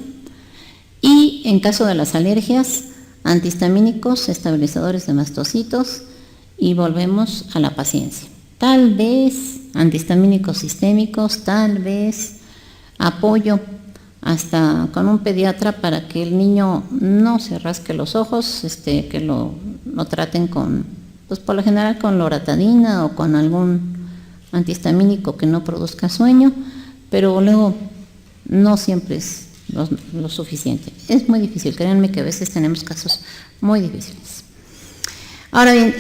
Speaker 1: Y en caso de las alergias, antihistamínicos, estabilizadores de mastocitos y volvemos a la paciencia. Tal vez antihistamínicos sistémicos, tal vez apoyo hasta con un pediatra para que el niño no se rasque los ojos, que lo traten con, pues por lo general con loratadina o con algún antihistamínico que no produzca sueño, pero luego no siempre es lo suficiente. Es muy difícil, créanme que a veces tenemos casos muy difíciles. Ahora bien,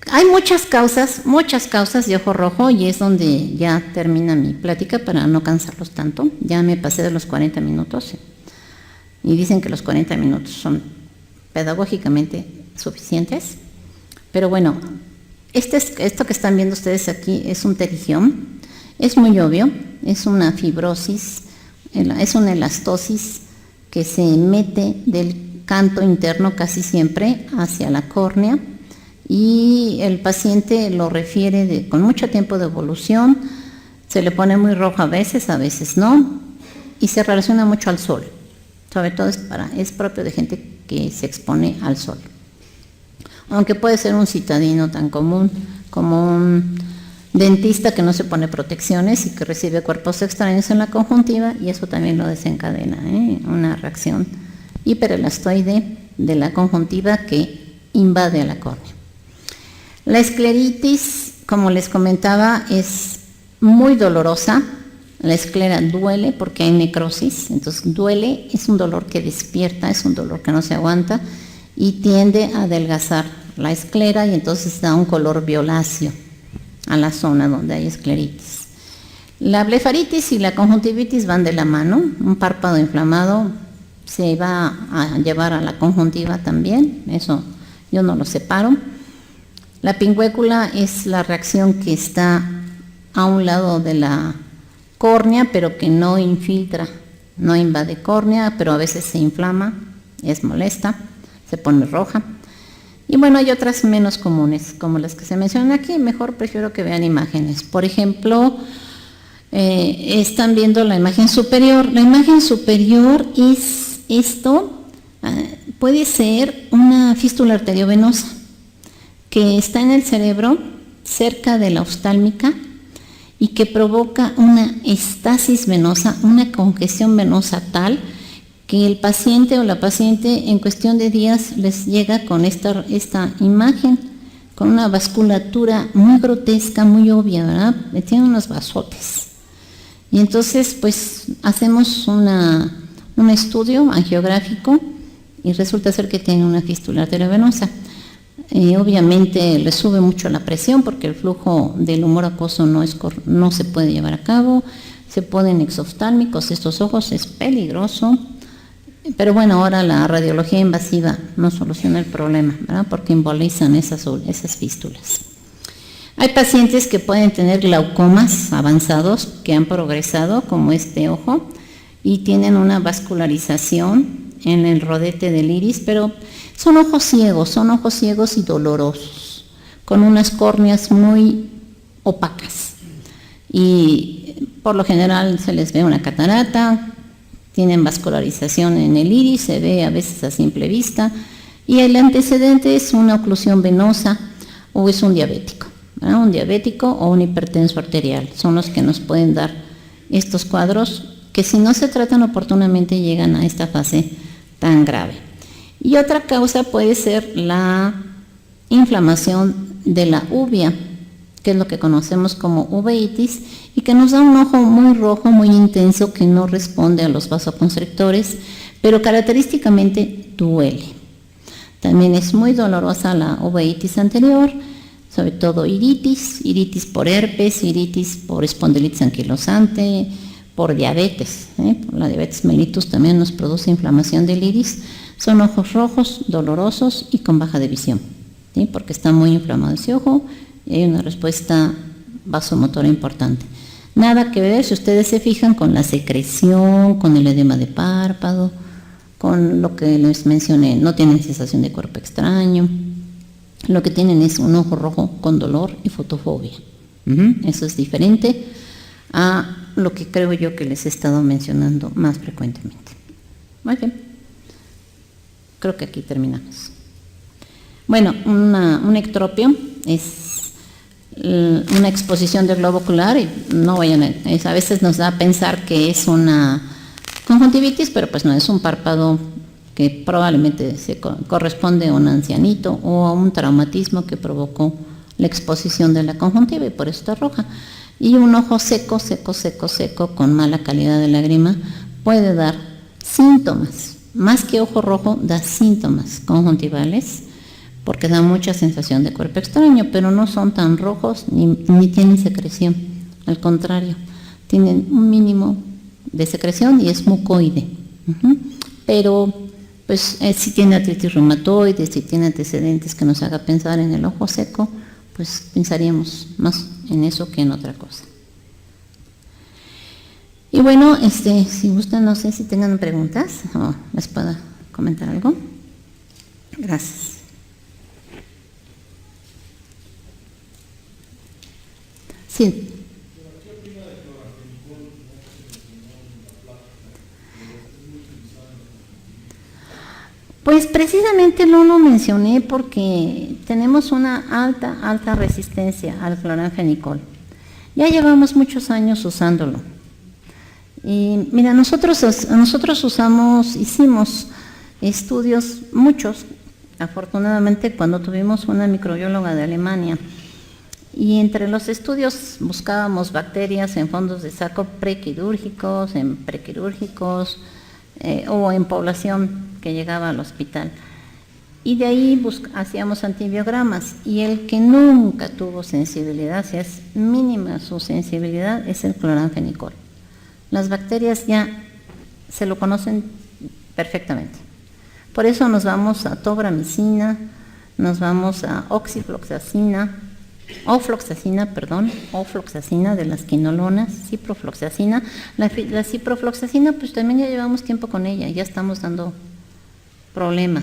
Speaker 1: hay muchas causas de ojo rojo y es donde ya termina mi plática para no cansarlos tanto. Ya me pasé de los 40 minutos y dicen que los 40 minutos son pedagógicamente suficientes. Pero bueno, esto que están viendo ustedes aquí es un pterigión, es muy obvio, es una fibrosis, es una elastosis que se mete del canto interno casi siempre hacia la córnea. Y el paciente lo refiere con mucho tiempo de evolución, se le pone muy rojo a veces no, y se relaciona mucho al sol, sobre todo es propio de gente que se expone al sol. Aunque puede ser un citadino tan común como un dentista que no se pone protecciones y que recibe cuerpos extraños en la conjuntiva, y eso también lo desencadena, una reacción hiperelastoide de la conjuntiva que invade a la córnea. La escleritis, como les comentaba, es muy dolorosa. La esclera duele porque hay necrosis, entonces duele, es un dolor que despierta, es un dolor que no se aguanta y tiende a adelgazar la esclera y entonces da un color violáceo a la zona donde hay escleritis. La blefaritis y la conjuntivitis van de la mano, un párpado inflamado se va a llevar a la conjuntiva también, eso yo no lo separo. La pingüécula es la reacción que está a un lado de la córnea, pero que no infiltra, no invade córnea, pero a veces se inflama, es molesta, se pone roja. Y bueno, hay otras menos comunes, como las que se mencionan aquí, mejor prefiero que vean imágenes. Por ejemplo, están viendo la imagen superior. La imagen superior es esto, puede ser una fístula arteriovenosa que está en el cerebro, cerca de la oftálmica, y que provoca una estasis venosa, una congestión venosa tal que el paciente o la paciente en cuestión de días les llega con esta imagen, con una vasculatura muy grotesca, muy obvia, ¿verdad? Tiene unos vasotes. Y entonces, pues, hacemos un estudio angiográfico y resulta ser que tiene una fístula arteriovenosa. Obviamente le sube mucho la presión porque el flujo del humor acuoso no se puede llevar a cabo, se ponen exoftálmicos estos ojos, es peligroso, pero bueno, ahora la radiología invasiva no soluciona el problema, ¿verdad? Porque embolizan esas fístulas. Hay pacientes que pueden tener glaucomas avanzados que han progresado, como este ojo, y tienen una vascularización en el rodete del iris, pero son ojos ciegos y dolorosos, con unas córneas muy opacas. Y por lo general se les ve una catarata, tienen vascularización en el iris, se ve a veces a simple vista, y el antecedente es una oclusión venosa o es un diabético, ¿verdad? Un diabético o un hipertenso arterial, son los que nos pueden dar estos cuadros que si no se tratan oportunamente llegan a esta fase tan grave. Y otra causa puede ser la inflamación de la uvea, que es lo que conocemos como uveitis, y que nos da un ojo muy rojo, muy intenso, que no responde a los vasoconstrictores, pero característicamente duele. También es muy dolorosa la uveitis anterior, sobre todo iritis por herpes, iritis por espondilitis anquilosante, por diabetes. La diabetes mellitus también nos produce inflamación del iris. Son ojos rojos, dolorosos y con baja de visión, ¿sí? Porque está muy inflamado ese ojo y hay una respuesta vasomotora importante. Nada que ver, si ustedes se fijan, con la secreción, con el edema de párpado, con lo que les mencioné, no tienen sensación de cuerpo extraño. Lo que tienen es un ojo rojo con dolor y fotofobia. Eso es diferente a lo que creo yo que les he estado mencionando más frecuentemente. Muy bien. Creo que aquí terminamos. Bueno, un ectropio es una exposición del globo ocular y no vayan a veces nos da a pensar que es una conjuntivitis, pero pues no, es un párpado que probablemente se corresponde a un ancianito o a un traumatismo que provocó la exposición de la conjuntiva y por eso está roja. Y un ojo seco, con mala calidad de lágrima, puede dar síntomas. Más que ojo rojo, da síntomas conjuntivales, porque da mucha sensación de cuerpo extraño, pero no son tan rojos ni tienen secreción. Al contrario, tienen un mínimo de secreción y es mucoide. Pero, pues, si tiene artritis reumatoide, si tiene antecedentes que nos haga pensar en el ojo seco, pues pensaríamos más en eso que en otra cosa. Y bueno, si gustan, no sé si tengan preguntas o les pueda comentar algo. Gracias. Sí. Pues precisamente no lo mencioné porque tenemos una alta resistencia al cloranfenicol. Ya llevamos muchos años usándolo. Y mira, nosotros hicimos estudios, muchos, afortunadamente, cuando tuvimos una microbióloga de Alemania. Y entre los estudios buscábamos bacterias en fondos de saco prequirúrgicos, en prequirúrgicos o en población que llegaba al hospital. Y de ahí hacíamos antibiogramas y el que nunca tuvo sensibilidad, si es mínima su sensibilidad, es el cloranfenicol. Las bacterias ya se lo conocen perfectamente. Por eso nos vamos a tobramicina, nos vamos a ofloxacina de las quinolonas, ciprofloxacina. La ciprofloxacina, pues también ya llevamos tiempo con ella, ya estamos dando problemas.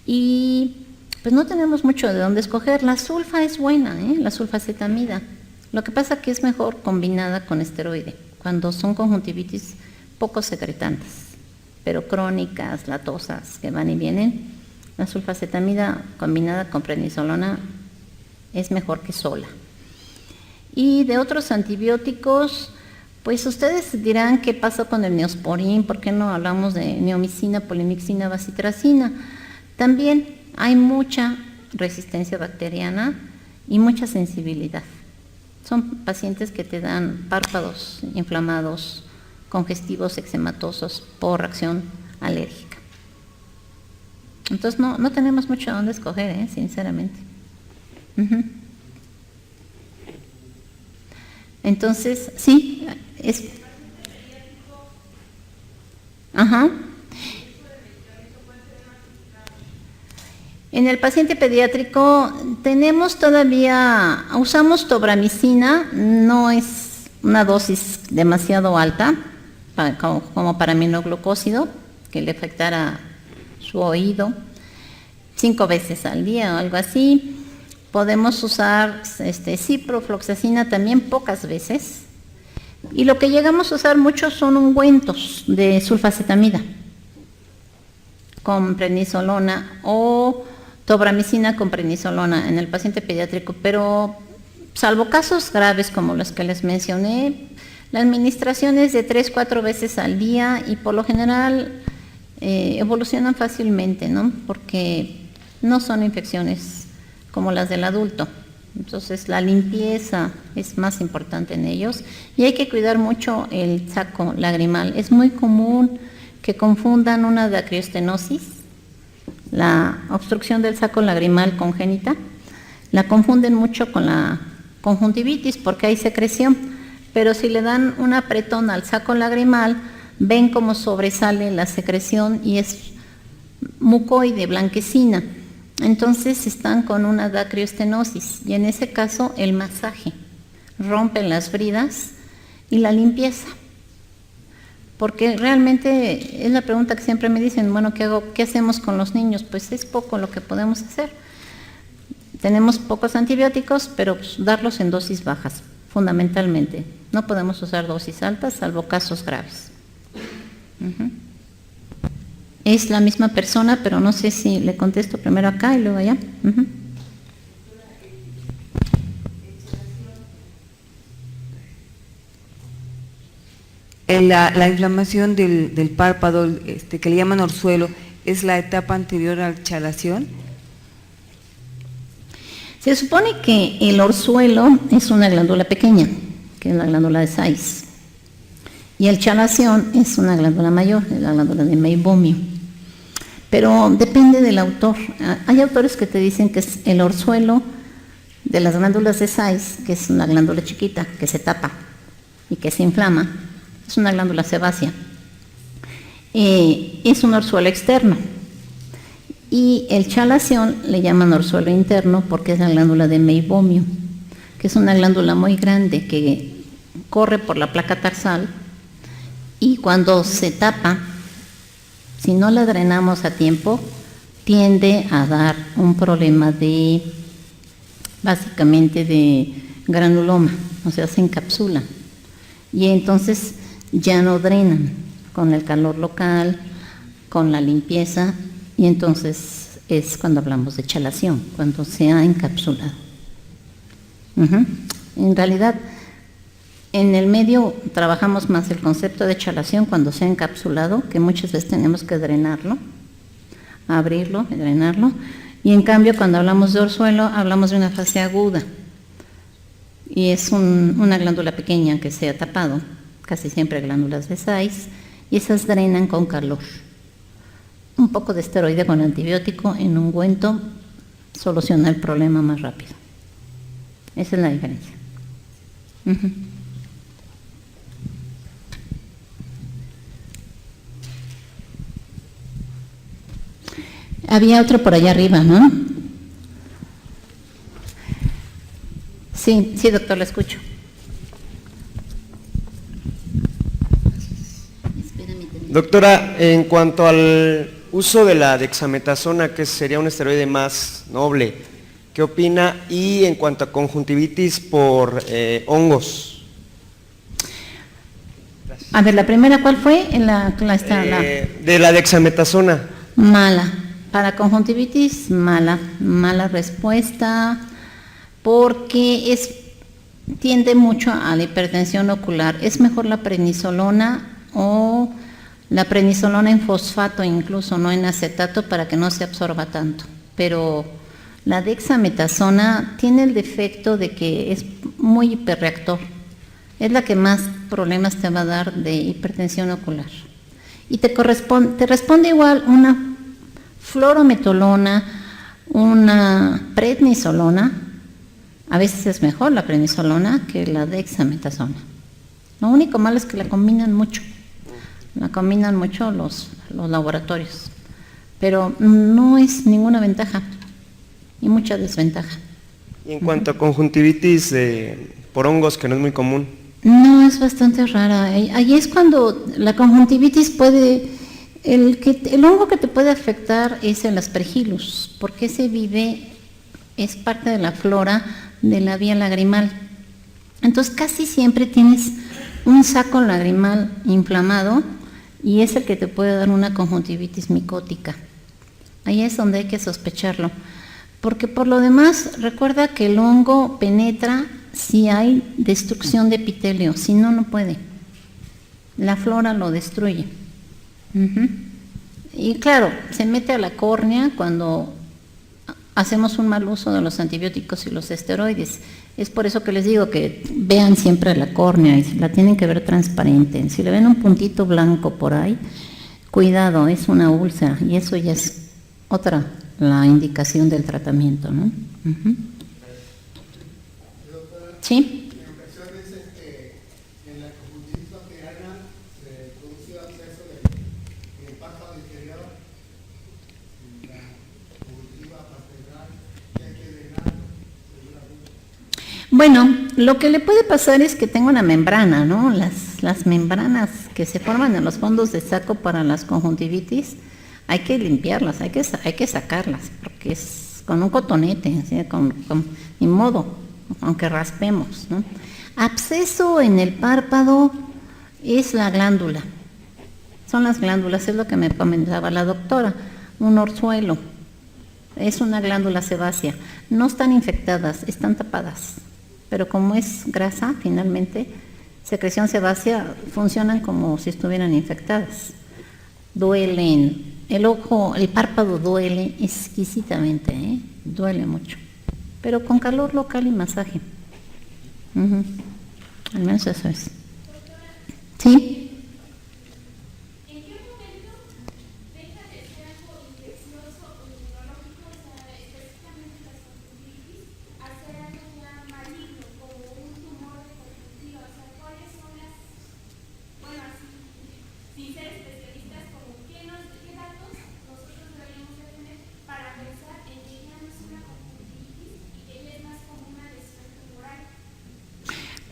Speaker 1: Y pues no tenemos mucho de dónde escoger. La sulfa es buena, la sulfacetamida. Lo que pasa que es mejor combinada con esteroide, cuando son conjuntivitis poco secretantes, pero crónicas, latosas, que van y vienen. La sulfacetamida combinada con prednisolona es mejor que sola. Y de otros antibióticos, Pues ustedes dirán qué pasó con el neosporin, por qué no hablamos de neomicina, polimixina, bacitracina. También hay mucha resistencia bacteriana y mucha sensibilidad. Son pacientes que te dan párpados inflamados, congestivos, eczematosos por reacción alérgica. Entonces no tenemos mucho a dónde escoger, sinceramente. Entonces, sí, es... Ajá. En el paciente pediátrico tenemos todavía, usamos tobramicina, no es una dosis demasiado alta, como para aminoglucósido, que le afectara su oído, 5 veces al día o algo así. Podemos usar ciprofloxacina también pocas veces. Y lo que llegamos a usar mucho son ungüentos de sulfacetamida con prednisolona o tobramicina con prednisolona en el paciente pediátrico, pero salvo casos graves como los que les mencioné, la administración es de 3-4 veces al día y por lo general evolucionan fácilmente, ¿no? Porque no son infecciones como las del adulto. Entonces la limpieza es más importante en ellos y hay que cuidar mucho el saco lagrimal. Es muy común que confundan una dacriostenosis, la obstrucción del saco lagrimal congénita, la confunden mucho con la conjuntivitis porque hay secreción, pero si le dan un apretón al saco lagrimal, ven cómo sobresale la secreción y es mucoide, blanquecina. Entonces están con una dacriostenosis y en ese caso el masaje rompe las bridas y la limpieza. Porque realmente es la pregunta que siempre me dicen, bueno, ¿qué hago? ¿Qué hacemos con los niños? Pues es poco lo que podemos hacer. Tenemos pocos antibióticos, pero pues, darlos en dosis bajas, fundamentalmente. No podemos usar dosis altas, salvo casos graves. Es la misma persona, pero no sé si le contesto primero acá y luego allá.
Speaker 2: La inflamación del párpado, que le llaman orzuelo, ¿es la etapa anterior a la chalación?
Speaker 1: Se supone que el orzuelo es una glándula pequeña, que es la glándula de Sais, y el chalación es una glándula mayor, es la glándula de Meibomio. Pero depende del autor. Hay autores que te dicen que es el orzuelo de las glándulas de Sais, que es una glándula chiquita, que se tapa y que se inflama. Es una glándula sebácea. Es un orzuelo externo. Y el chalación le llaman orzuelo interno porque es la glándula de Meibomio, que es una glándula muy grande que corre por la placa tarsal y cuando se tapa, si no la drenamos a tiempo, tiende a dar un problema básicamente de granuloma, o sea, se encapsula. Y entonces ya no drenan con el calor local, con la limpieza, y entonces es cuando hablamos de chalación, cuando se ha encapsulado. En realidad, en el medio trabajamos más el concepto de chalación cuando se ha encapsulado, que muchas veces tenemos que drenarlo, abrirlo, drenarlo, y en cambio cuando hablamos de orzuelo hablamos de una fase aguda, y es una glándula pequeña que se ha tapado, casi siempre glándulas de Sais, y esas drenan con calor. Un poco de esteroide con antibiótico en ungüento soluciona el problema más rápido. Esa es la diferencia. Había otro por allá arriba, ¿no? Sí, doctor, lo escucho.
Speaker 3: Doctora, en cuanto al uso de la dexametasona, que sería un esteroide más noble, ¿qué opina? Y en cuanto a conjuntivitis por hongos. Gracias.
Speaker 1: A ver, la primera, ¿cuál fue? De
Speaker 3: la dexametasona.
Speaker 1: Mala. Para conjuntivitis, mala respuesta, porque tiende mucho a la hipertensión ocular. Es mejor la prednisolona o la prednisolona en fosfato, incluso no en acetato, para que no se absorba tanto. Pero la dexametasona tiene el defecto de que es muy hiperreactor. Es la que más problemas te va a dar de hipertensión ocular. Y te responde igual una fluorometolona, una prednisolona. A veces es mejor la prednisolona que la dexametasona. Lo único malo es que la combinan mucho. La combinan mucho los laboratorios. Pero no es ninguna ventaja y mucha desventaja.
Speaker 3: Y en cuanto a conjuntivitis por hongos, que no es muy común.
Speaker 1: No, es bastante rara. Ahí es cuando la conjuntivitis puede... El hongo que te puede afectar es el Aspergillus, porque es parte de la flora de la vía lagrimal. Entonces casi siempre tienes un saco lagrimal inflamado y es el que te puede dar una conjuntivitis micótica. Ahí es donde hay que sospecharlo, porque por lo demás recuerda que el hongo penetra si hay destrucción de epitelio, si no, no puede. La flora lo destruye. Y claro, se mete a la córnea cuando hacemos un mal uso de los antibióticos y los esteroides. Es por eso que les digo que vean siempre la córnea y la tienen que ver transparente. Si le ven un puntito blanco por ahí, cuidado, es una úlcera y eso ya es la indicación del tratamiento, ¿no? ¿Sí? Bueno, lo que le puede pasar es que tenga una membrana, ¿no? Las membranas que se forman en los fondos de saco para las conjuntivitis, hay que limpiarlas, hay que sacarlas, porque es con un cotonete, ¿sí? Ni modo, aunque raspemos, ¿no? Absceso en el párpado es la glándula, son las glándulas, es lo que me comentaba la doctora, un orzuelo, es una glándula sebácea, no están infectadas, están tapadas. Pero como es grasa, finalmente, secreción sebácea, funcionan como si estuvieran infectadas. Duelen, el párpado duele exquisitamente, duele mucho. Pero con calor local y masaje. Al menos eso es. ¿Sí?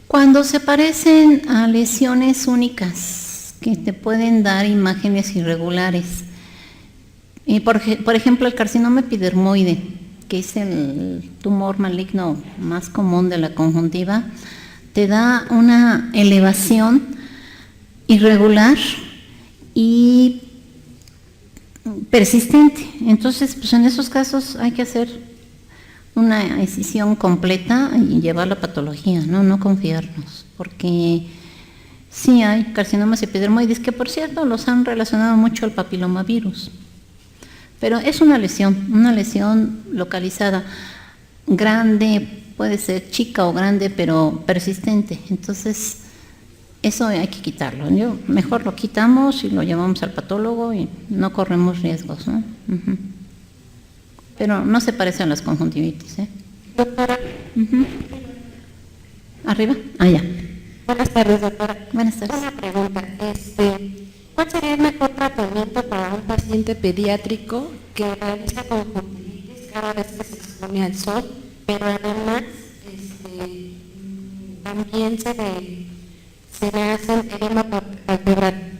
Speaker 1: Cuando se parecen a lesiones únicas que te pueden dar imágenes irregulares, por ejemplo el carcinoma epidermoide, que es el tumor maligno más común de la conjuntiva, te da una elevación irregular y persistente. Entonces, pues en esos casos hay que hacer una excisión completa y llevar la patología, no confiarnos, porque sí hay carcinomas epidermoides, que por cierto los han relacionado mucho al papilomavirus, pero es una lesión localizada, grande, puede ser chica o grande, pero persistente. Entonces, eso hay que quitarlo. Mejor lo quitamos y lo llevamos al patólogo y no corremos riesgos, ¿no? Pero no se parecen a las conjuntivitis,
Speaker 4: Doctora.
Speaker 1: ¿Arriba? Ah, ya.
Speaker 4: Buenas tardes, doctora.
Speaker 1: Buenas tardes.
Speaker 4: Una pregunta. ¿Cuál sería el mejor tratamiento para un paciente pediátrico que realiza conjuntivitis cada vez que se expone al sol, pero además también se le hace el edema palpebral?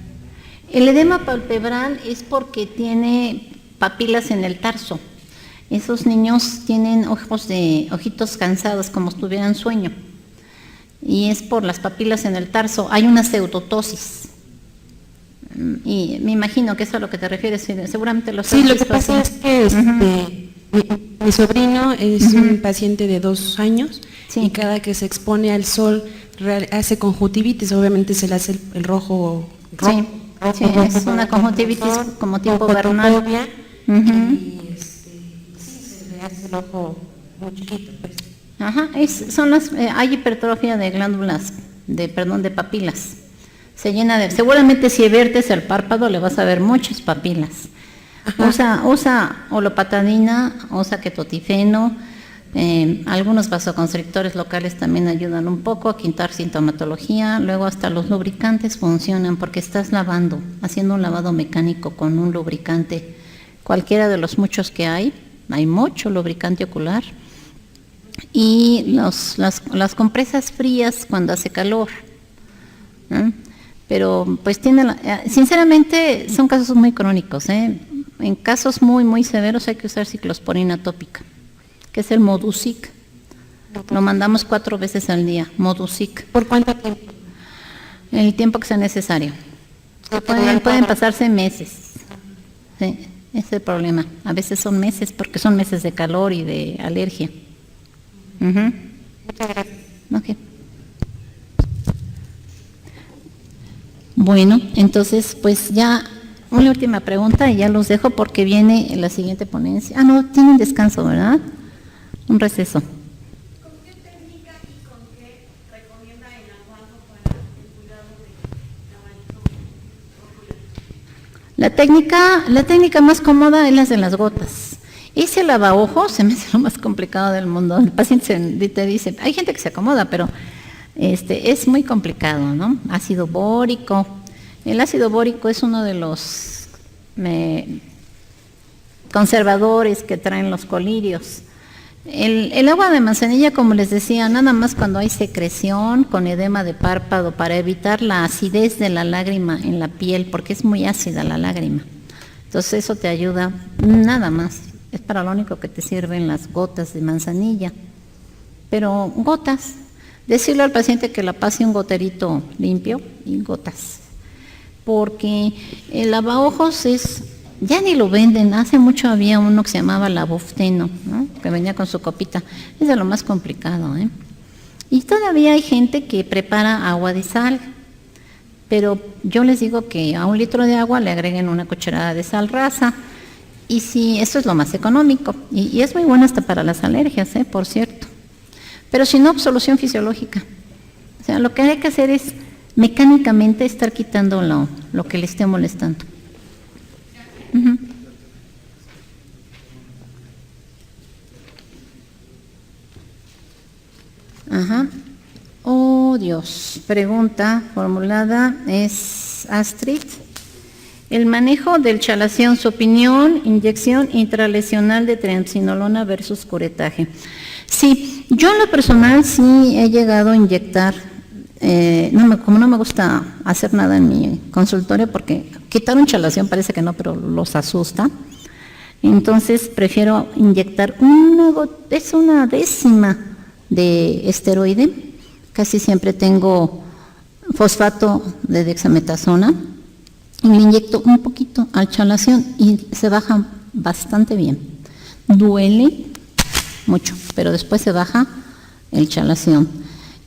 Speaker 1: El edema palpebral es porque tiene papilas en el tarso. Esos niños tienen ojitos cansados, como si tuvieran sueño. Y es por las papilas en el tarso. Hay una pseudotosis. Y me imagino que eso es a lo que te refieres. Seguramente lo sabes.
Speaker 4: Sí, lo que pasa es que mi sobrino es un paciente de 2 años
Speaker 1: Sí.
Speaker 4: y cada que se expone al sol hace conjuntivitis, obviamente se le hace el rojo.
Speaker 1: Sí, sí, es una conjuntivitis como tipo vernal.
Speaker 4: fotofobia,
Speaker 1: Ujú.
Speaker 4: y sí, se le hace el ojo muy chiquito, pues.
Speaker 1: Ajá, hay hipertrofia de glándulas, de papilas. Se llena de, seguramente si viertes el párpado le vas a ver muchas papilas. Usa olopatadina, usa ketotifeno, algunos vasoconstrictores locales también ayudan un poco a quitar sintomatología. Luego hasta los lubricantes funcionan porque estás lavando, haciendo un lavado mecánico con un lubricante, cualquiera de los muchos que hay mucho lubricante ocular. Y las compresas frías cuando hace calor, ¿eh? Pero pues sinceramente son casos muy crónicos, ¿eh? En casos muy muy severos hay que usar ciclosporina tópica, que es el Modusic. Lo mandamos 4 veces al día, Modusic.
Speaker 4: ¿Por cuánto tiempo?
Speaker 1: El tiempo que sea necesario. Pueden pasarse meses. Sí, ese es el problema. A veces son meses porque son meses de calor y de alergia.
Speaker 4: Muchas gracias.
Speaker 1: Ok. Bueno, entonces pues ya una última pregunta y ya los dejo porque viene la siguiente ponencia. No, tienen descanso, ¿verdad? Un receso.
Speaker 5: ¿Con qué técnica y con qué recomienda el lavado para el cuidado de lavado ocular?
Speaker 1: La técnica más cómoda es la de las gotas. Ese lavaojos se me hace lo más complicado del mundo. El paciente te dice, hay gente que se acomoda, pero es muy complicado, ¿no? Ácido bórico. El ácido bórico es uno de los conservadores que traen los colirios. El agua de manzanilla, como les decía, nada más cuando hay secreción con edema de párpado para evitar la acidez de la lágrima en la piel, porque es muy ácida la lágrima. Entonces eso te ayuda, nada más. Es para lo único que te sirven las gotas de manzanilla. Pero gotas, decirle al paciente que la pase un goterito limpio y gotas. Porque el lavaojos ya ni lo venden. Hace mucho había uno que se llamaba Labofteno, ¿no? Que venía con su copita. Es de lo más complicado, ¿eh? Y todavía hay gente que prepara agua de sal. Pero yo les digo que a 1 litro de agua le agreguen una cucharada de sal rasa. Y sí, eso es lo más económico. Y es muy bueno hasta para las alergias, por cierto. Pero si no, solución fisiológica. O sea, lo que hay que hacer es mecánicamente estar quitando lo que le esté molestando. Uh-huh. Ajá. Oh, Dios. Pregunta formulada es Astrid. El manejo del chalación, su opinión, inyección intralesional de triamcinolona versus curetaje. Sí, yo en lo personal sí he llegado a inyectar, como no me gusta hacer nada en mi consultorio porque quitar un chalación parece que no, pero los asusta. Entonces prefiero inyectar una décima de esteroide. Casi siempre tengo fosfato de dexametasona. Y le inyecto un poquito al chalación y se baja bastante bien. Duele mucho, pero después se baja el chalación.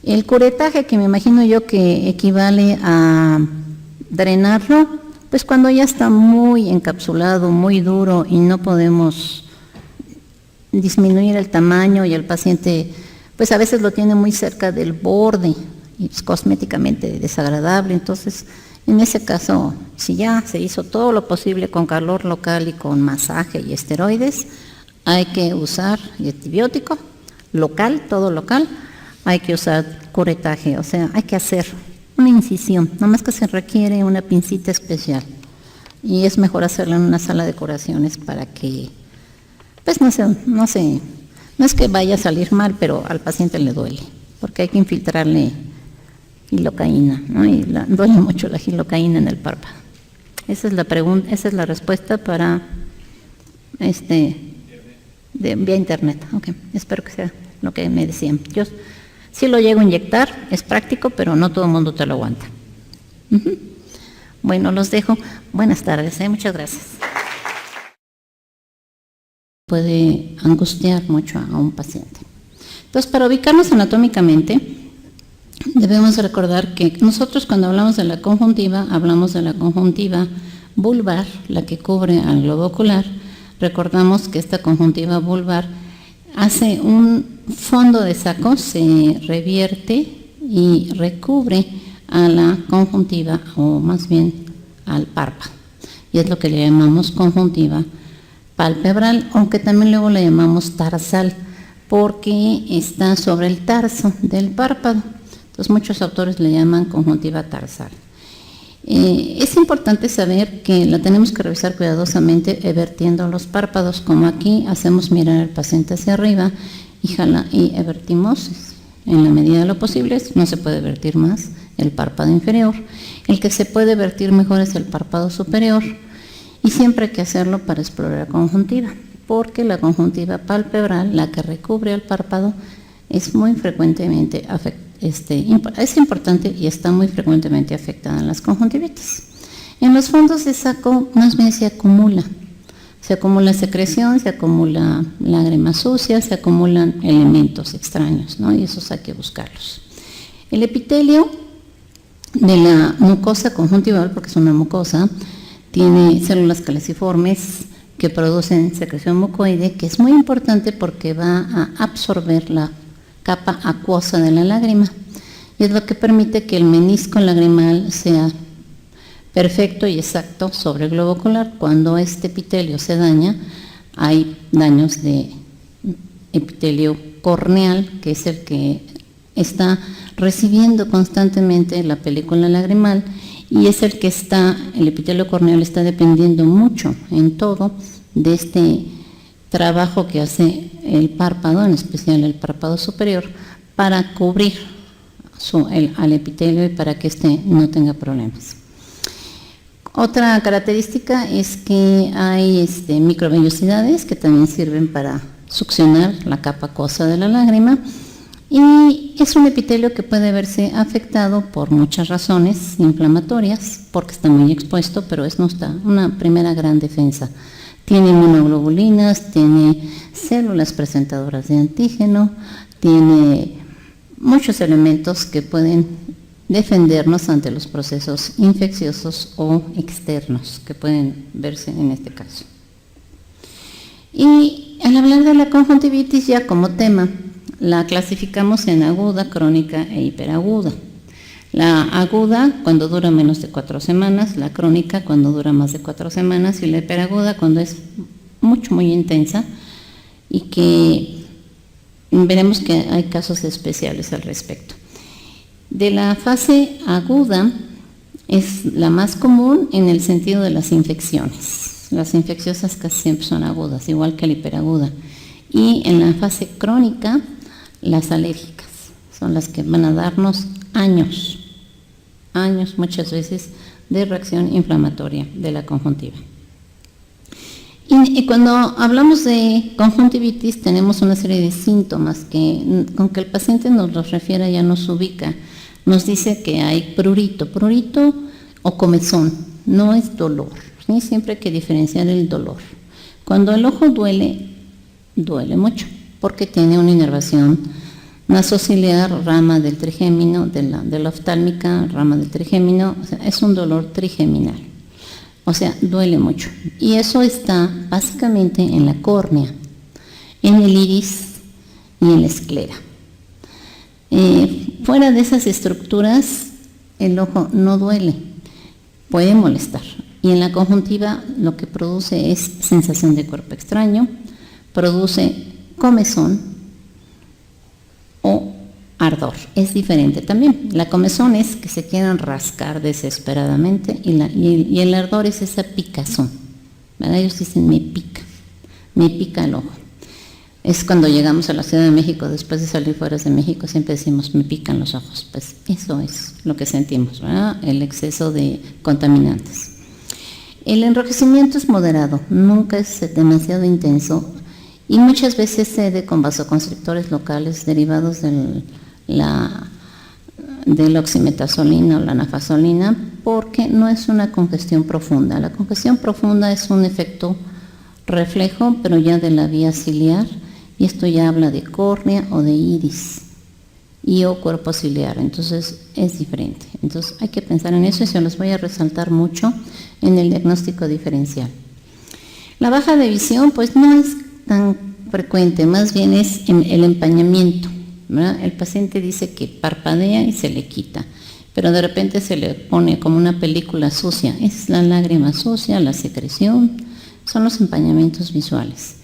Speaker 1: El curetaje, que me imagino yo que equivale a drenarlo, pues cuando ya está muy encapsulado, muy duro y no podemos disminuir el tamaño y el paciente, pues a veces lo tiene muy cerca del borde y es cosméticamente desagradable, entonces en ese caso, si ya se hizo todo lo posible con calor local y con masaje y esteroides, hay que usar antibiótico local, todo local, hay que usar curetaje, o sea, hay que hacer una incisión, nada más que se requiere una pincita especial y es mejor hacerlo en una sala de curaciones para que, pues no es que vaya a salir mal, pero al paciente le duele, porque hay que infiltrarle gilocaína, ¿no? Y duele mucho la gilocaína en el párpado. Esa es la pregunta, esa es la respuesta para vía internet. Okay. Espero que sea lo que me decían. Yo sí lo llego a inyectar, es práctico, pero no todo el mundo te lo aguanta. Uh-huh. Bueno, los dejo. Buenas tardes, muchas gracias. Puede angustiar mucho a un paciente. Entonces, Entonces, para ubicarnos anatómicamente, debemos recordar que nosotros cuando hablamos de la conjuntiva, hablamos de la conjuntiva vulvar, la que cubre al globo ocular. Recordamos que esta conjuntiva vulvar hace un fondo de saco, se revierte y recubre a la conjuntiva, o más bien al párpado. Y es lo que le llamamos conjuntiva palpebral, aunque también luego le llamamos tarsal, porque está sobre el tarso del párpado. Entonces muchos autores le llaman conjuntiva tarsal. Es importante saber que la tenemos que revisar cuidadosamente vertiendo los párpados, como aquí hacemos mirar al paciente hacia arriba y vertimos en la medida de lo posible, no se puede vertir más el párpado inferior. El que se puede vertir mejor es el párpado superior y siempre hay que hacerlo para explorar la conjuntiva, porque la conjuntiva palpebral, la que recubre el párpado, es muy frecuentemente es importante y está muy frecuentemente afectada en las conjuntivitis. En los fondos de saco más bien se acumula secreción, se acumula lágrima sucia, se acumulan elementos extraños, ¿no? Y esos hay que buscarlos. El epitelio de la mucosa conjuntival, porque es una mucosa, tiene células caliciformes que producen secreción mucoide, que es muy importante porque va a absorber la capa acuosa de la lágrima, y es lo que permite que el menisco lagrimal sea perfecto y exacto sobre el globo ocular. Cuando este epitelio se daña, hay daños de epitelio corneal, que es el que está recibiendo constantemente la película lagrimal, y es el que el epitelio corneal está dependiendo mucho en todo de este trabajo que hace el párpado, en especial el párpado superior, para cubrir al epitelio y para que éste no tenga problemas. Otra característica es que hay microvellosidades que también sirven para succionar la capa acuosa de la lágrima, y es un epitelio que puede verse afectado por muchas razones inflamatorias, porque está muy expuesto, pero es una primera gran defensa. Tiene inmunoglobulinas, tiene células presentadoras de antígeno, tiene muchos elementos que pueden defendernos ante los procesos infecciosos o externos que pueden verse en este caso. Y al hablar de la conjuntivitis ya como tema, la clasificamos en aguda, crónica e hiperaguda. La aguda cuando dura menos de 4 semanas, la crónica cuando dura más de 4 semanas y la hiperaguda cuando es muy intensa, y que veremos que hay casos especiales al respecto. De la fase aguda es la más común en el sentido de las infecciones. Las infecciosas casi siempre son agudas, igual que la hiperaguda. Y en la fase crónica, las alérgicas son las que van a darnos años muchas veces de reacción inflamatoria de la conjuntiva. Y cuando hablamos de conjuntivitis tenemos una serie de síntomas que con que el paciente nos los refiera ya nos ubica. Nos dice que hay prurito o comezón, no es dolor, ¿sí? Siempre hay que diferenciar el dolor. Cuando el ojo duele mucho porque tiene una inervación nasociliar, rama del trigémino, de la oftálmica, rama del trigémino, o sea, es un dolor trigeminal, o sea, duele mucho. Y eso está básicamente en la córnea, en el iris y en la esclera. Fuera de esas estructuras, el ojo no duele, puede molestar. Y en la conjuntiva lo que produce es sensación de cuerpo extraño, produce comezón o ardor. Es diferente también. La comezón es que se quieran rascar desesperadamente y el ardor es esa picazón, ¿verdad? Ellos dicen me pica el ojo. Es cuando llegamos a la Ciudad de México, después de salir fuera de México, siempre decimos me pican los ojos. Pues eso es lo que sentimos, ¿verdad? El exceso de contaminantes. El enrojecimiento es moderado, nunca es demasiado intenso, y muchas veces se cede con vasoconstrictores locales derivados de la oximetazolina o la nafazolina, porque no es una congestión profunda. La congestión profunda es un efecto reflejo, pero ya de la vía ciliar, y esto ya habla de córnea o de iris y o cuerpo ciliar, entonces es diferente. Entonces hay que pensar en eso y se los voy a resaltar mucho en el diagnóstico diferencial. La baja de visión pues no es tan frecuente, más bien es el empañamiento, ¿verdad? El paciente dice que parpadea y se le quita, pero de repente se le pone como una película sucia. Es la lágrima sucia, la secreción, son los empañamientos visuales.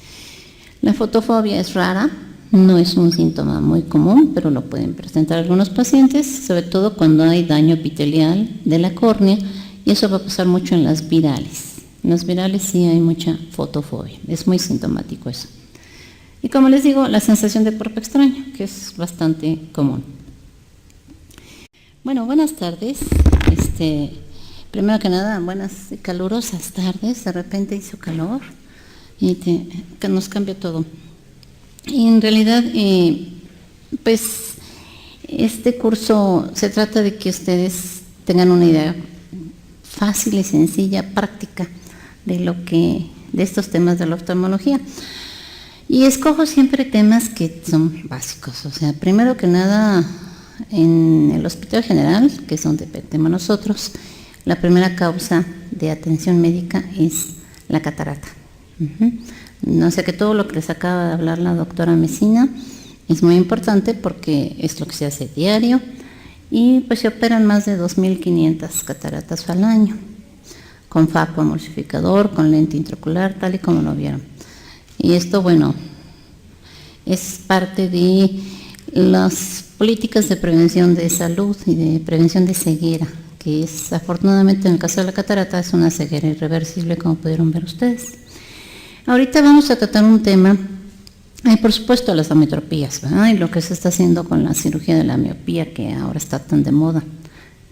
Speaker 1: La fotofobia es rara, no es un síntoma muy común, pero lo pueden presentar algunos pacientes, sobre todo cuando hay daño epitelial de la córnea, y eso va a pasar mucho en las virales. En las virales sí hay mucha fotofobia, es muy sintomático eso. Y como les digo, la sensación de cuerpo extraño, que es bastante común. Bueno, buenas tardes. Primero que nada, buenas y calurosas tardes. De repente hizo calor y que nos cambia todo. Y en realidad, pues, este curso se trata de que ustedes tengan una idea fácil y sencilla, práctica, de estos temas de la oftalmología. Y escojo siempre temas que son básicos. O sea, primero que nada, en el Hospital General, que es donde dependemos nosotros, la primera causa de atención médica es la catarata. No sé, que todo lo que les acaba de hablar la doctora Mesina es muy importante porque es lo que se hace diario y pues se operan más de 2.500 cataratas al año, con faco emulsificador, con lente intraocular, tal y como lo vieron. Y esto, bueno, es parte de las políticas de prevención de salud y de prevención de ceguera, que es, afortunadamente en el caso de la catarata, es una ceguera irreversible, como pudieron ver ustedes. Ahorita vamos a tratar un tema, por supuesto, las ametropías, ¿verdad? Y lo que se está haciendo con la cirugía de la miopía, que ahora está tan de moda,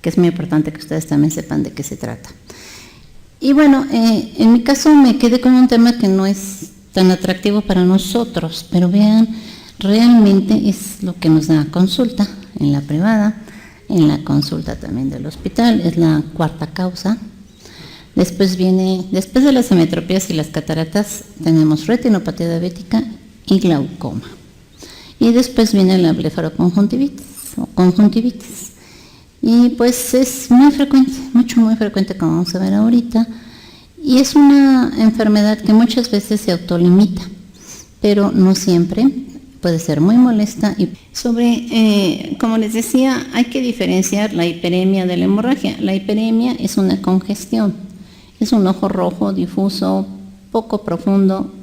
Speaker 1: que es muy importante que ustedes también sepan de qué se trata. Y bueno, en mi caso me quedé con un tema que no es tan atractivo para nosotros, pero vean, realmente es lo que nos da consulta en la privada, en la consulta también del hospital, es la cuarta causa. Después de las ametropías y las cataratas, tenemos retinopatía diabética y glaucoma. Y después viene la blefaroconjuntivitis o conjuntivitis. Y pues es muy frecuente, muy frecuente, como vamos a ver ahorita. Y es una enfermedad que muchas veces se autolimita, pero no siempre, puede ser muy molesta. Y como les decía, hay que diferenciar la hiperemia de la hemorragia. La hiperemia es una congestión. Es un ojo rojo, difuso, poco profundo,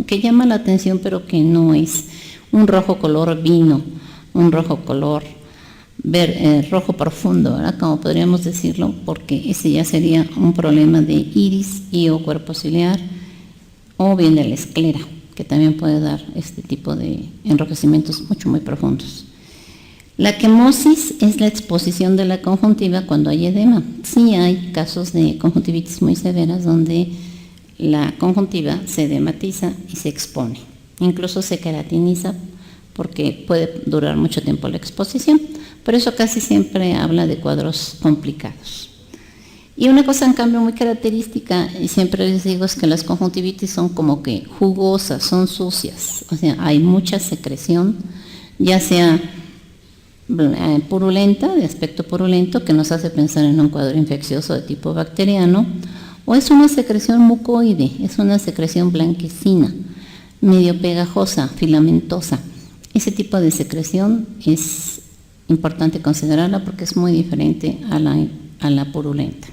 Speaker 1: que llama la atención, pero que no es un rojo color vino, un rojo color rojo profundo, ¿verdad? Como podríamos decirlo, porque ese ya sería un problema de iris y o cuerpo ciliar, o bien de la esclera, que también puede dar este tipo de enrojecimientos muy profundos. La quemosis es la exposición de la conjuntiva cuando hay edema. Sí hay casos de conjuntivitis muy severas donde la conjuntiva se edematiza y se expone. Incluso se queratiniza porque puede durar mucho tiempo la exposición. Por eso casi siempre habla de cuadros complicados. Y una cosa en cambio muy característica, y siempre les digo, es que las conjuntivitis son como que jugosas, son sucias. O sea, hay mucha secreción, ya sea purulenta, de aspecto purulento, que nos hace pensar en un cuadro infeccioso de tipo bacteriano, o es una secreción mucoide, es una secreción blanquecina, medio pegajosa, filamentosa. Ese tipo de secreción es importante considerarla porque es muy diferente a la purulenta.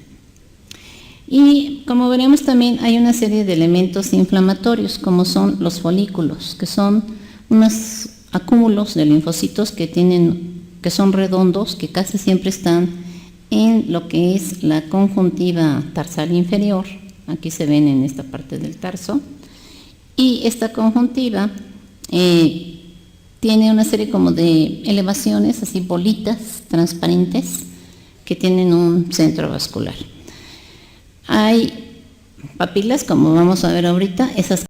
Speaker 1: Y como veremos también hay una serie de elementos inflamatorios, como son los folículos, que son unos acúmulos de linfocitos que son redondos, que casi siempre están en lo que es la conjuntiva tarsal inferior. Aquí se ven en esta parte del tarso. Y esta conjuntiva tiene una serie como de elevaciones, así bolitas transparentes, que tienen un centro vascular. Hay papilas, como vamos a ver ahorita, esas